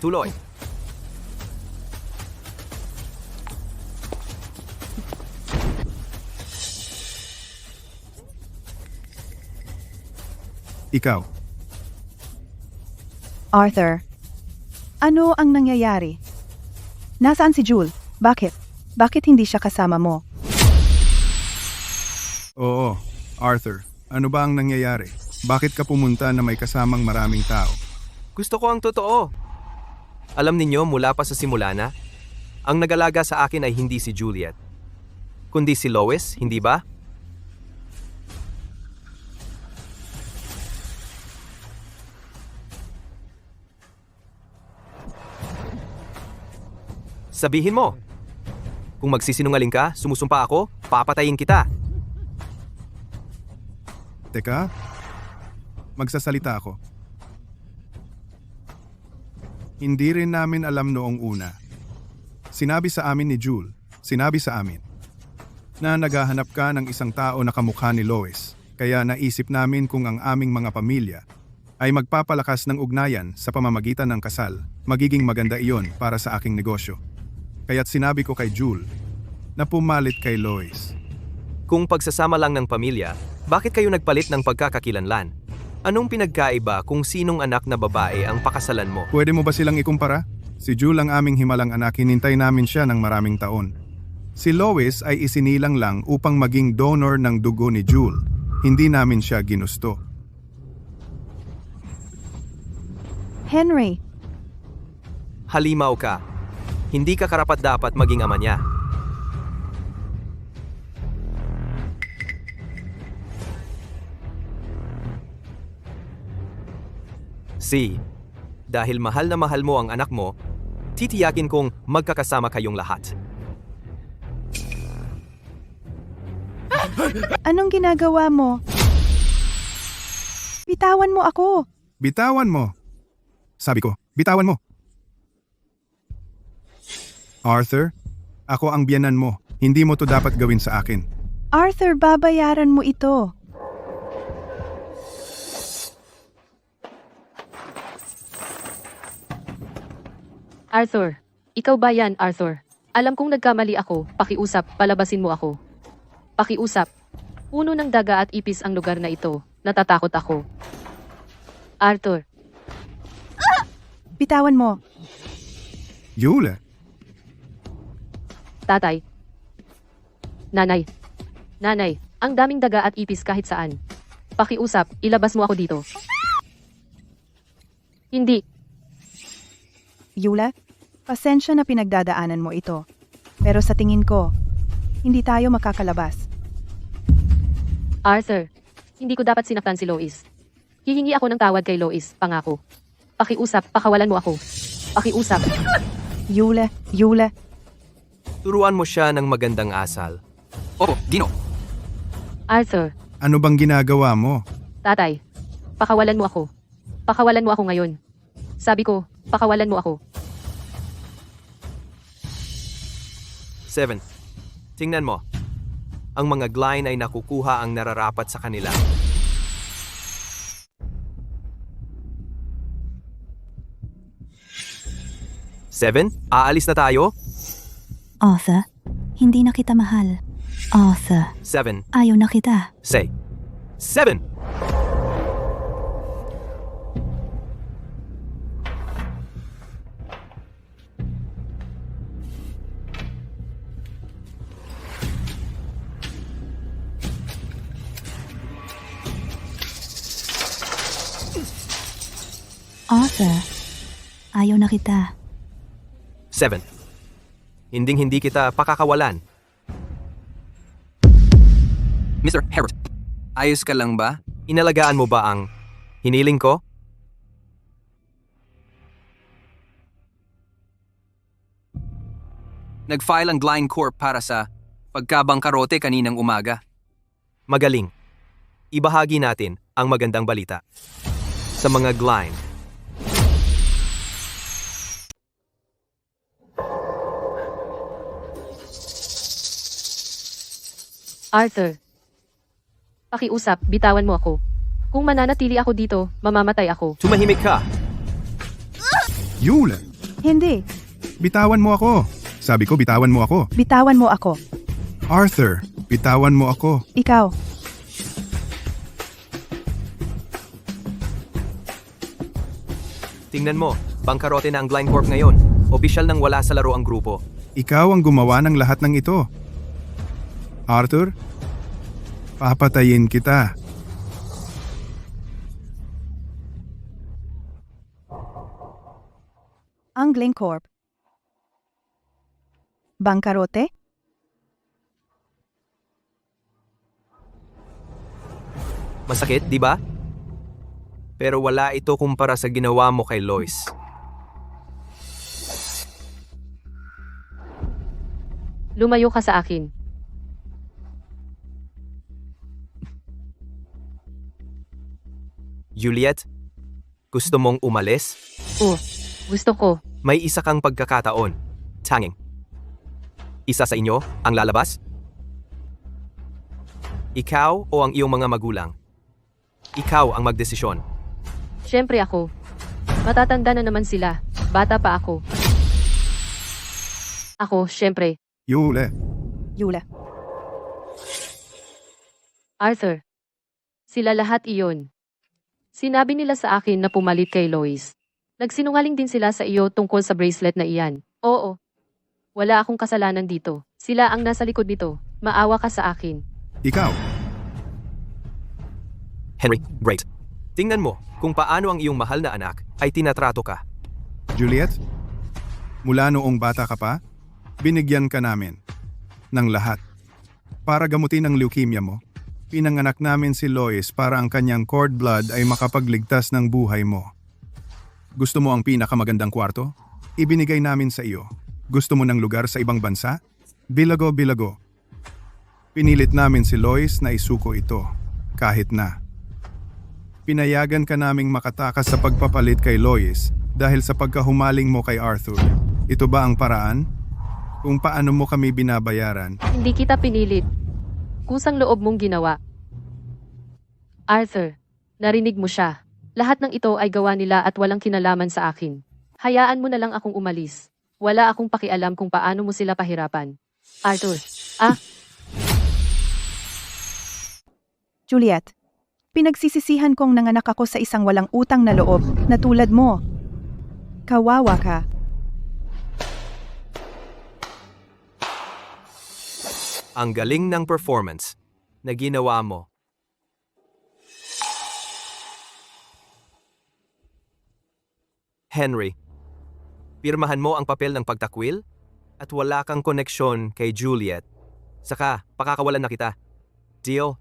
Tuloy. Ikaw. Arthur, ano ang nangyayari? Nasaan si Jul? Bakit? Bakit hindi siya kasama mo? Oo, Arthur. Ano ba ang nangyayari? Bakit ka pumunta na may kasamang maraming tao? Gusto ko ang totoo. Alam ninyo mula pa sa simula na, ang nag-alaga sa akin ay hindi si Juliet, kundi si Lois, hindi ba? Sabihin mo. Kung magsisinungaling ka, sumusumpa ako, papatayin kita. Teka, magsasalita ako. Hindi rin namin alam noong una. Sinabi sa amin ni Jul, sinabi sa amin, na naghahanap ka ng isang tao na kamukha ni Lois. Kaya naisip namin kung ang aming mga pamilya ay magpapalakas ng ugnayan sa pamamagitan ng kasal, magiging maganda iyon para sa aking negosyo. Kaya't sinabi ko kay Jul na pumalit kay Lois. Kung pagsasama lang ng pamilya, bakit kayo nagpalit ng pagkakakilanlan? Anong pinagkaiba kung sinong anak na babae ang pakasalan mo? Pwede mo ba silang ikumpara? Si Jule ang aming himalang anak, hinintay namin siya ng maraming taon. Si Lois ay isinilang lang upang maging donor ng dugo ni Jule. Hindi namin siya ginusto. Henry, Halimaw ka. Hindi ka karapat-dapat maging ama niya. Dahil mahal na mahal mo ang anak mo, titiyakin kong magkakasama kayong lahat. anong ginagawa mo? Bitawan mo ako. Bitawan mo. Sabi ko, bitawan mo. Arthur, ako ang biyanan mo. Hindi mo to dapat gawin sa akin. Arthur, babayaran mo ito. Arthur, ikaw ba yan, Arthur? Alam kong nagkamali ako, pakiusap, palabasin mo ako. Pakiusap. Puno ng daga at ipis ang lugar na ito. Natatakot ako. Arthur, Bitawan mo. Jule, tatay. Nanay. Nanay, ang daming daga at ipis kahit saan. Pakiusap, ilabas mo ako dito. Hindi. Yula, pasensya na pinagdadaanan mo ito. Pero sa tingin ko, hindi tayo makakalabas. Arthur, hindi ko dapat sinaktan si Lois. Hihingi ako ng tawad kay Lois, pangako. Pakiusap, pakawalan mo ako. Pakiusap. Yula, Turuan mo siya ng magandang asal. Opo, Gino. Arthur, ano bang ginagawa mo? tatay, pakawalan mo ako. Pakawalan mo ako ngayon. Sabi ko, pakawalan mo ako. 7. Tingnan mo. Ang mga Glyne ay nakukuha ang nararapat sa kanila. Seven, aalis na tayo? Arthur, hindi na kita mahal. Arthur, 7, ayaw na kita. say. 7! Arthur, ayaw na kita. 7. Hinding-hindi kita pakakawalan. Mr. Herbert, ayos ka lang ba? Inalagaan mo ba ang hiniling ko? Nag-file ang Glyne Corp para sa pagkabangkarote kaninang umaga. Magaling. Ibahagi natin ang magandang balita. Sa mga Glyne, Arthur, pakiusap, bitawan mo ako. Kung mananatili ako dito, mamamatay ako. tumahimik ka. Yule, Hindi. bitawan mo ako. Sabi ko, bitawan mo ako. Bitawan mo ako. Arthur, bitawan mo ako. Ikaw. Tingnan mo, bangkarote na ang Glyne Corp ngayon. Opisyal nang wala sa laro ang grupo. Ikaw ang gumawa ng lahat ng ito. Arthur, papatayin kita. Ang Glencorp. Bangkarote? Masakit, di ba? Pero wala ito kumpara sa ginawa mo kay Lois. Lumayo ka sa akin. Juliet, gusto mong umalis? Gusto ko. May isa kang pagkakataon. Tanging. Isa sa inyo ang lalabas? Ikaw o ang iyong mga magulang? Ikaw ang magdesisyon. Siyempre ako. Matatanda na naman sila. Bata pa ako. Ako, siyempre. Yule, Yula. Arthur. Sila lahat iyon. Sinabi nila sa akin na pumalit kay Lois. Nagsinungaling din sila sa iyo tungkol sa bracelet na iyan. Oo. Wala akong kasalanan dito. Sila ang nasa likod nito. Maawa ka sa akin. Ikaw, Henry, great. Tingnan mo kung paano ang iyong mahal na anak ay tinatrato ka. Juliet, mula noong bata ka pa, binigyan ka namin ng lahat. Para gamutin ang leukemia mo, pinanganak namin si Lois para ang kanyang cord blood ay makapagligtas ng buhay mo. Gusto mo ang pinakamagandang kwarto? Ibinigay namin sa iyo. Gusto mo ng lugar sa ibang bansa? Bilago. Pinilit namin si Lois na isuko ito, kahit na. Pinayagan ka naming makatakas sa pagpapalit kay Lois dahil sa pagkahumaling mo kay Arthur. Ito ba ang paraan? Kung paano mo kami binabayaran? Hindi kita pinilit. Kusang loob mong ginawa. Arthur, narinig mo siya. Lahat ng ito ay gawa nila at walang kinalaman sa akin. Hayaan mo na lang akong umalis. Wala akong pakialam kung paano mo sila pahirapan. Arthur, Juliet, pinagsisisihan kong nanganak ako sa isang walang utang na loob na tulad mo. Kawawa ka. Ang galing ng performance na ginawa mo. Henry, pirmahan mo ang papel ng pagtakwil at wala kang koneksyon kay Juliet. Saka, pakakawalan na kita. Deal?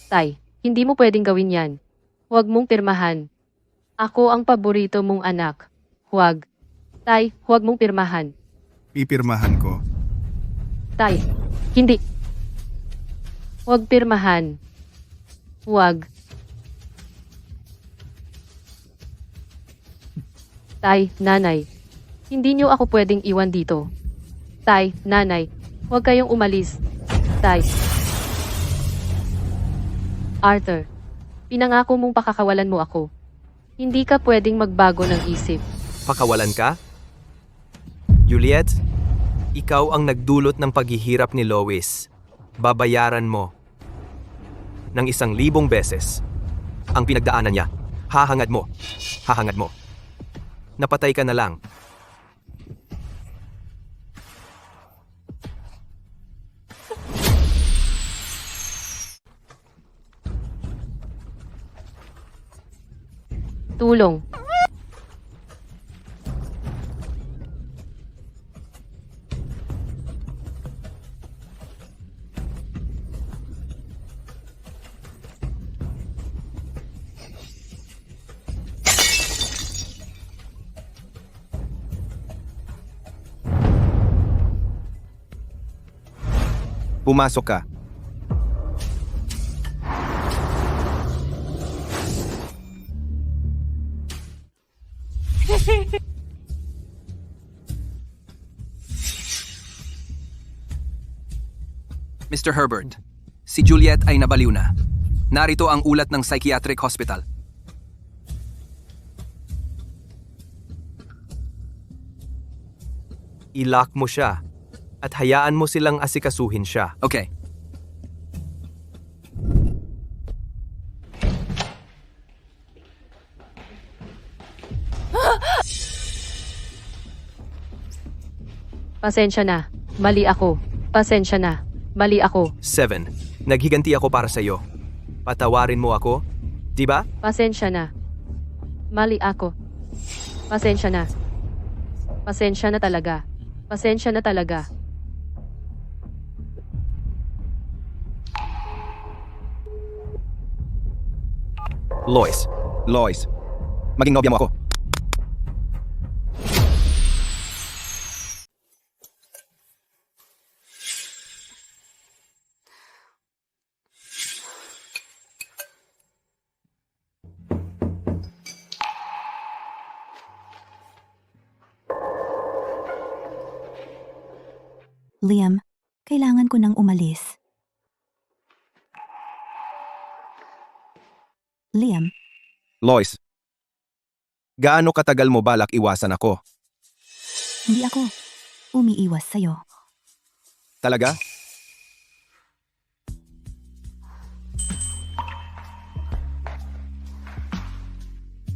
Tay, hindi mo pwedeng gawin yan. Huwag mong pirmahan. Ako ang paborito mong anak. Huwag. Tay, huwag mong pirmahan. Pipirmahan ko. Tay, hindi. Huwag pirmahan. Huwag. Tay, nanay. Hindi niyo ako pwedeng iwan dito. Tay, nanay. Huwag kayong umalis. Tay. Arthur, pinangako mong pakakawalan mo ako. Hindi ka pwedeng magbago ng isip. Pakawalan ka? Juliet, ikaw ang nagdulot ng paghihirap ni Lois. Babayaran mo ng 1,000 beses ang pinagdaanan niya. Hahangad mo. Hahangad mo. Napatay ka na lang. Tulong. Pumasok ka. Mr. Herbert, si Juliet ay nabaliw na. Narito ang ulat ng psychiatric hospital. I-lock mo siya at hayaan mo silang asikasuhin siya. Okay. Pasensya na. Mali ako. Pasensya na. Mali ako. 7. Naghiganti ako para sa iyo. Patawarin mo ako, di ba? Pasensya na. Mali ako. Pasensya na. Pasensya na talaga. Pasensya na talaga. Lois, maging nobya mo ako. Liam, kailangan ko nang umalis. Liam, Lois, gaano katagal mo balak iwasan ako? hindi ako umiiwas sa'yo. Talaga?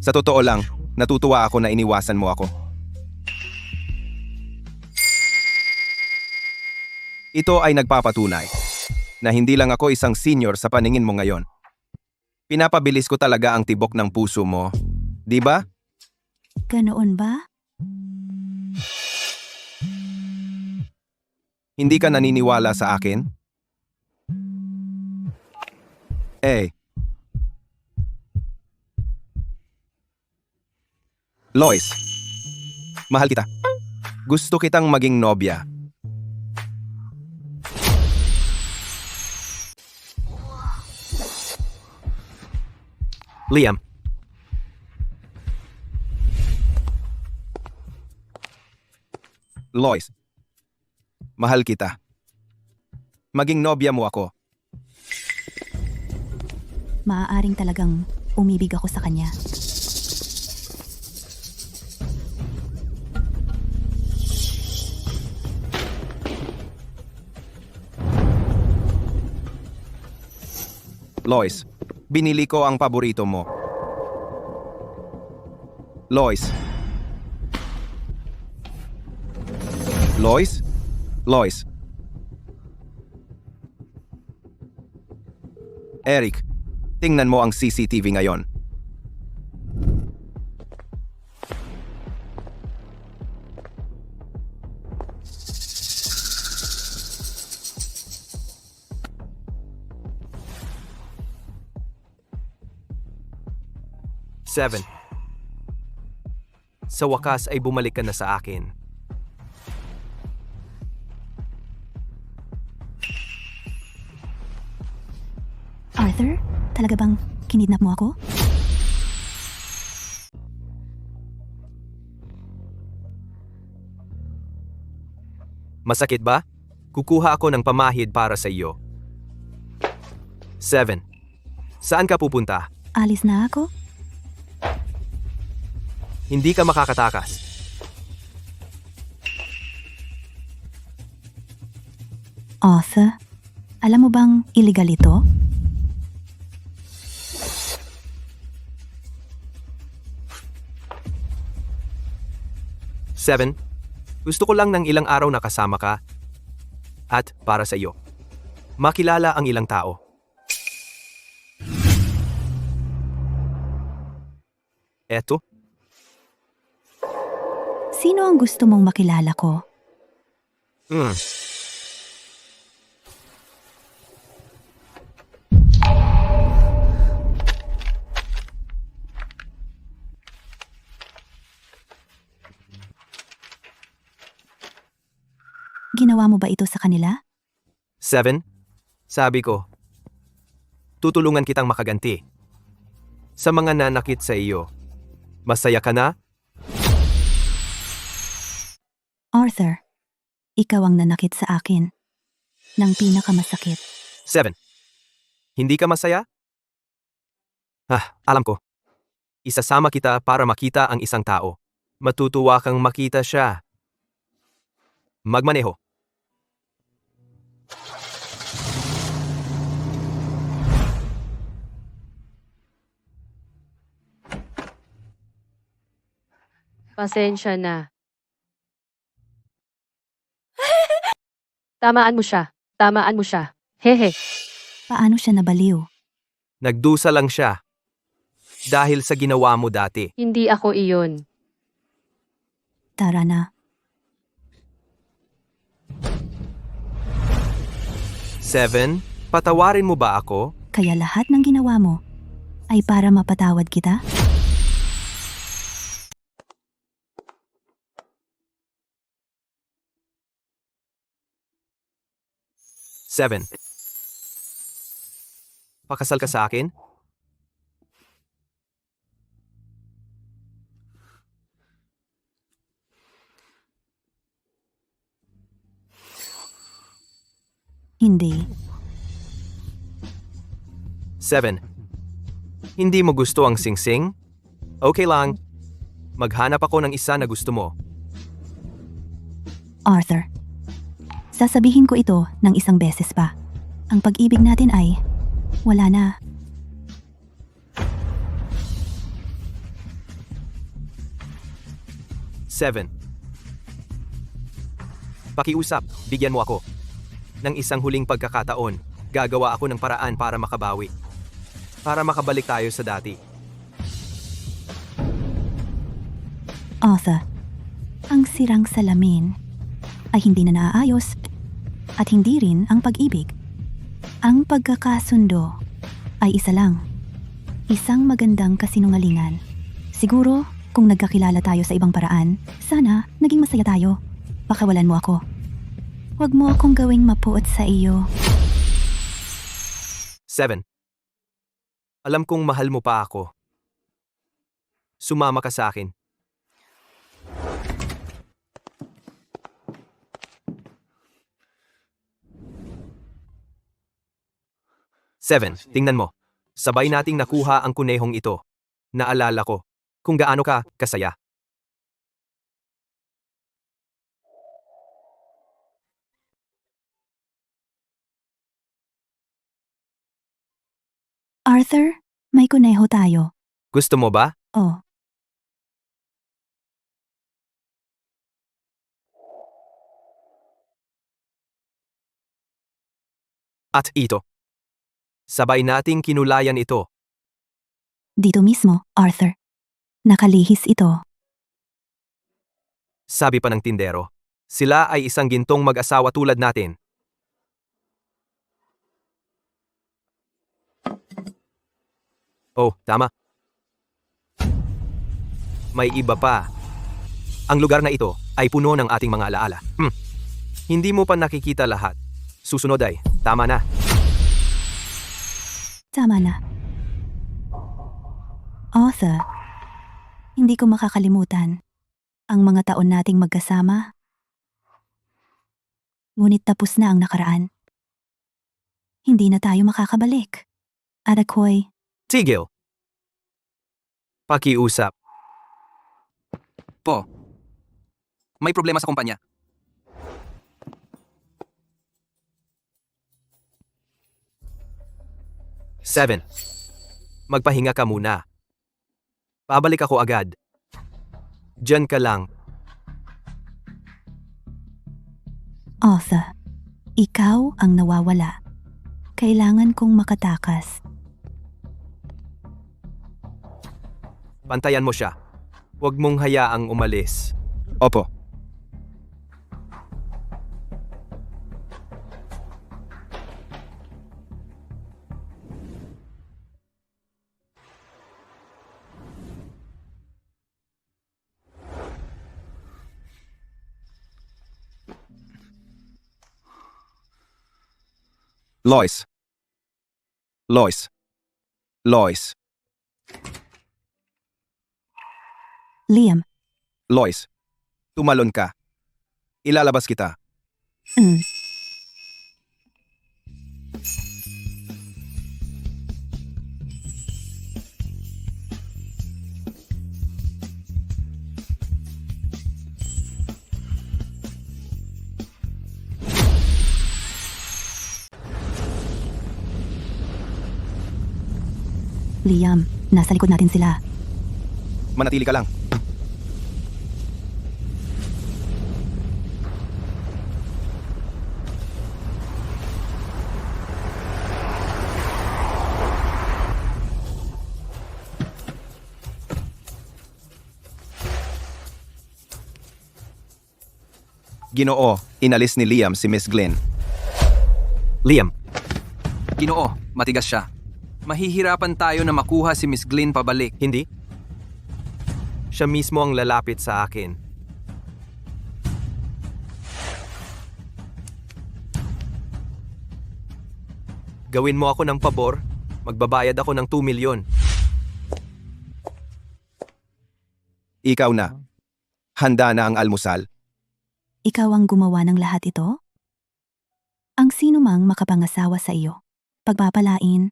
Sa totoo lang, Natutuwa ako na iniwasan mo ako. Ito ay nagpapatunay na hindi lang ako isang senior sa paningin mo ngayon. Pinapabilis ko talaga ang tibok ng puso mo. Di ba? Ganoon ba? Hindi ka naniniwala sa akin? Lois, mahal kita. Gusto kitang maging nobya. Liam, Lois, mahal kita. Maging nobya mo ako. Maaaring talagang umibig ako sa kanya. Lois, binili ko ang paborito mo. Lois. Lois? Lois. Eric, tingnan mo ang CCTV ngayon. Seven. Sa wakas ay bumalik ka na sa akin. Arthur, talaga bang kinidnap mo ako? Masakit ba? Kukuha ako ng pamahid para sa iyo. 7. Saan ka pupunta? Alis na ako? Hindi ka makakatakas. Arthur, alam mo bang illegal ito? Seven. Gusto ko lang ng ilang araw na kasama ka. At para sa iyo. Makilala ang ilang tao. Eto. Sino ang gusto mong makilala ko? Ginawa mo ba ito sa kanila? 7. Sabi ko, tutulungan kitang makaganti. Sa mga nanakit sa iyo, masaya ka na? Arthur, ikaw ang nanakit sa akin. Nang pinakamasakit. 7. Hindi ka masaya? Alam ko. Isasama kita para makita ang isang tao. Matutuwa kang makita siya. Magmaneho. Pasensya na. Tamaan mo siya. Tamaan mo siya. Hehe. Paano siya nabaliw? Nagdusa lang siya. Dahil sa ginawa mo dati. Hindi ako iyon. Tara na. 7. Patawarin mo ba ako? Kaya lahat ng ginawa mo ay para mapatawad kita? Seven. Pakasal ka sa akin? Hindi. 7. Hindi mo gusto ang singsing? Okay lang. Maghanap ako ng isa na gusto mo. Arthur, sasabihin ko ito ng isang beses pa. Ang pag-ibig natin ay wala na. 7. Pakiusap, bigyan mo ako. Ng isang huling pagkakataon, gagawa ako ng paraan para makabawi. Para makabalik tayo sa dati. Arthur, ang sirang salamin ay hindi na naaayos at hindi rin ang pag-ibig. Ang pagkakasundo ay isa lang. Isang magandang kasinungalingan. Siguro, kung nagkakilala tayo sa ibang paraan, sana naging masaya tayo. Pakawalan mo ako. Huwag mo akong gawing mapuot sa iyo. 7. Alam kong mahal mo pa ako. Sumama ka sa akin. Seven, tingnan mo. Sabay nating nakuha ang kunehong ito. Naalala ko kung gaano ka kasaya. Arthur, may kuneho tayo. Gusto mo ba? Oh, At ito. Sabay nating kinulayan ito. dito mismo, Arthur. Nakalihis ito. Sabi pa ng tindero. Sila ay isang gintong mag-asawa tulad natin. Oh, tama. May iba pa. Ang lugar na ito ay puno ng ating mga alaala. Hindi mo pa nakikita lahat. Susunod ay, tama na. Tama na. Arthur, hindi ko makakalimutan ang mga taon nating magkasama. Ngunit tapos na ang nakaraan. Hindi na tayo makakabalik. At ako'y Tigil. Pakiusap. Po. May problema sa kumpanya. Seven. Magpahinga ka muna. Pabalik ako agad. Diyan ka lang. Arthur, ikaw ang nawawala. Kailangan kong makatakas. Pantayan mo siya. Huwag mong hayaang umalis. Opo. Lois. Lois. Lois. Liam, Lois. Tumalon ka. Ilalabas kita. Liam, nasa likod natin sila. Manatili ka lang. Ginoo, inalis ni Liam si Miss Glenn. Liam, Ginoo, matigas siya. Mahihirapan tayo na makuha si Miss Glenn pabalik. hindi? Siya mismo ang lalapit sa akin. Gawin mo ako ng pabor, magbabayad ako ng 2 milyon. Ikaw na. Handa na ang almusal. Ikaw ang gumawa ng lahat ito? Ang sino mang makapangasawa sa iyo. Pagpapalain,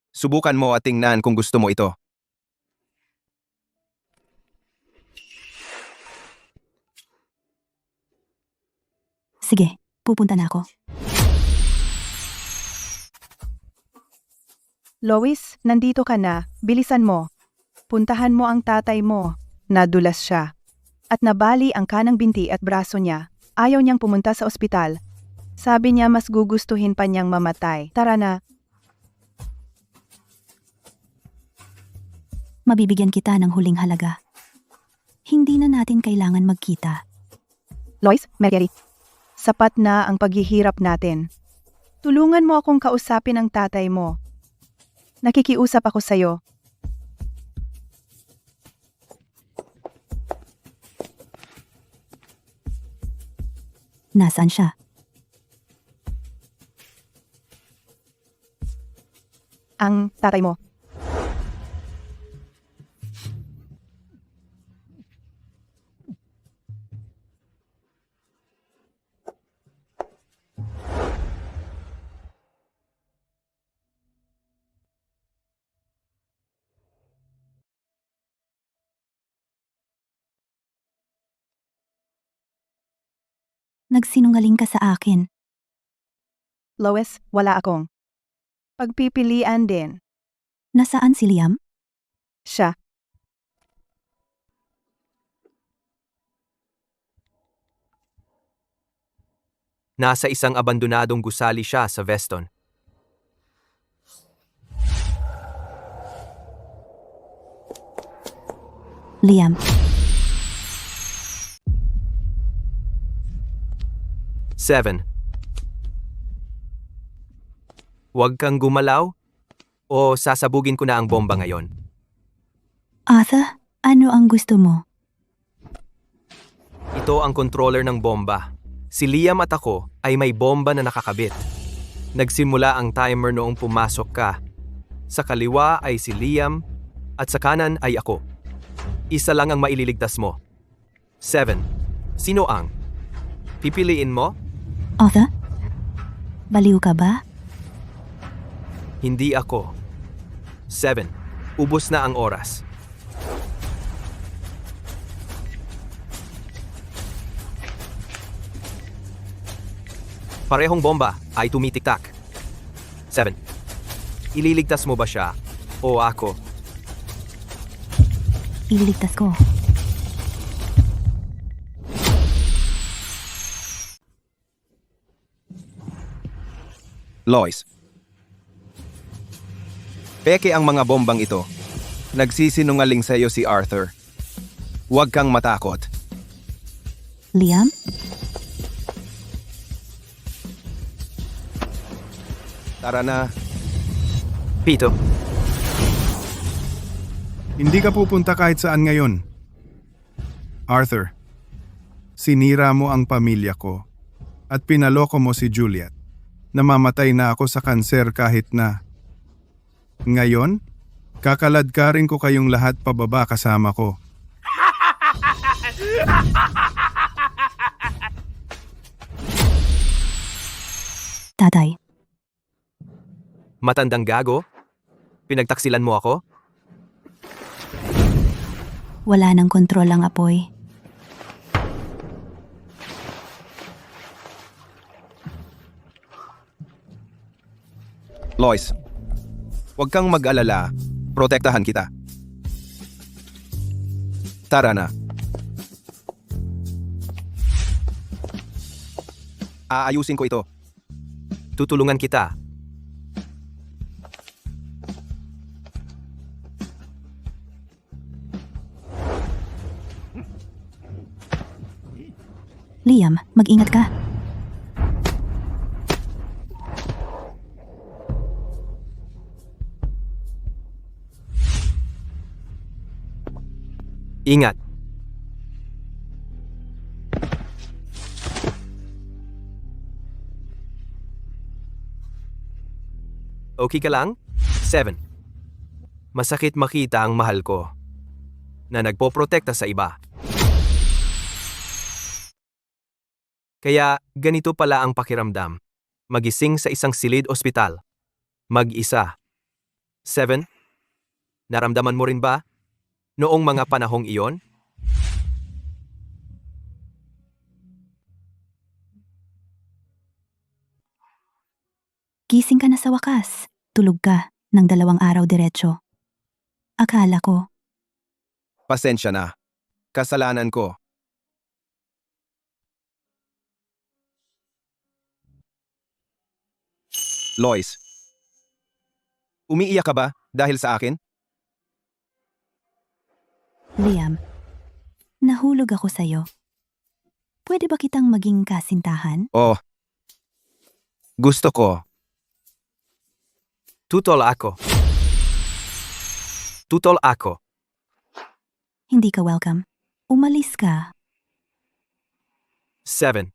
Subukan mo at tingnan kung gusto mo ito. sige, pupunta na ako. Lois, nandito ka na. Bilisan mo. Puntahan mo ang tatay mo. Nadulas siya. at nabali ang kanang binti at braso niya. Ayaw niyang pumunta sa ospital. Sabi niya mas gugustuhin pa niyang mamatay. Tara na. Mabibigyan kita ng huling halaga. Hindi na natin kailangan magkita. Lois, Mary, sapat na ang paghihirap natin. Tulungan mo akong kausapin ang tatay mo. Nakikiusap ako sa'yo. Nasaan siya? Ang tatay mo. Nagsinungaling ka sa akin. Lois, wala akong pagpipilian din. Nasaan si Liam? Siya. Nasa isang abandonadong gusali siya sa Veston. Liam. Seven. Huwag kang gumalaw o sasabugin ko na ang bomba ngayon. Arthur, ano ang gusto mo? Ito ang controller ng bomba. Si Liam at ako ay may bomba na nakakabit. Nagsimula ang timer noong pumasok ka. Sa kaliwa ay si Liam at sa kanan ay ako. Isa lang ang maililigtas mo. 7. Sino ang pipiliin mo? Arthur? Baliw ka ba? Hindi ako. 7. Ubos na ang oras. Parehong bomba ay tumitiktak. 7. Ililigtas mo ba siya o ako? Ililigtas ko. Lois. Peke ang mga bombang ito. Nagsisinungaling sa iyo si Arthur. Huwag kang matakot. Liam? Tara na. Pito. Hindi ka pupunta kahit saan ngayon. Arthur, sinira mo ang pamilya ko at pinaloko mo si Juliet. Namamatay na ako sa kanser kahit na. Ngayon, kakaladkarin ko kayong lahat pababa kasama ko. Tatay. Matandang gago? Pinagtaksilan mo ako? Wala nang kontrol ang apoy. Lois, huwag kang mag-alala. Protektahan kita. Tara na. Aayusin ko ito. Tutulungan kita. Liam, mag-ingat ka. Ingat. Okay ka lang? 7. Masakit makita ang mahal ko na nagpoprotekta sa iba. Kaya ganito pala ang pakiramdam. Magising sa isang silid ospital. Mag-isa. 7. Naramdaman mo rin ba? Noong mga panahong iyon? Gising ka na sa wakas. Tulog ka ng 2 araw diretso. Akala ko, Pasensya na. Kasalanan ko. Lois, umiiyak ka ba dahil sa akin? Liam, nahulog ako sa'yo. Pwede ba kitang maging kasintahan? Oh, gusto ko. Tutol ako. Tutol ako. Hindi ka welcome. Umalis ka. 7.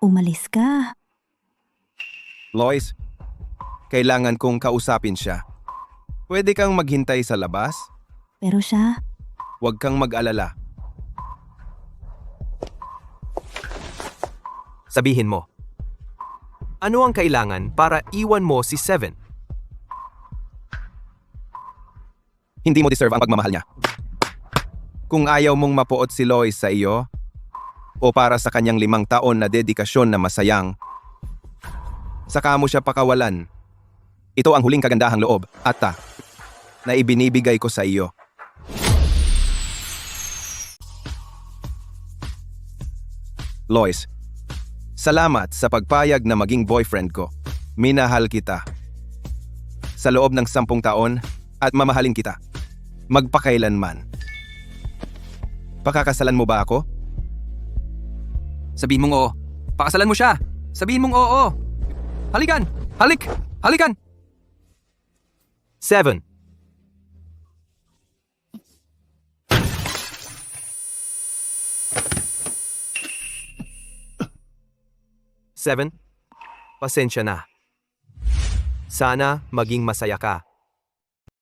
Umalis ka. Lois, kailangan kong kausapin siya. Pwede kang maghintay sa labas? Pero siya, Huwag kang mag-alala. Sabihin mo. Ano ang kailangan para iwan mo si 7? Hindi mo deserve ang pagmamahal niya. Kung ayaw mong mapuot si Lois sa iyo, o para sa kanyang 5 taon na dedikasyon na masayang, saka mo siya pakawalan. Ito ang huling kagandahang loob, Ata, na ibinibigay ko sa iyo. Lois, salamat sa pagpayag na maging boyfriend ko. Minahal kita. Sa loob ng 10 taon at mamahalin kita. Magpakailanman. Pakakasalan mo ba ako? Sabihin mong oo. Pakasalan mo siya. Sabihin mong oo. Halikan! Halik! Halikan! 7. Pasensya na. Sana maging masaya ka.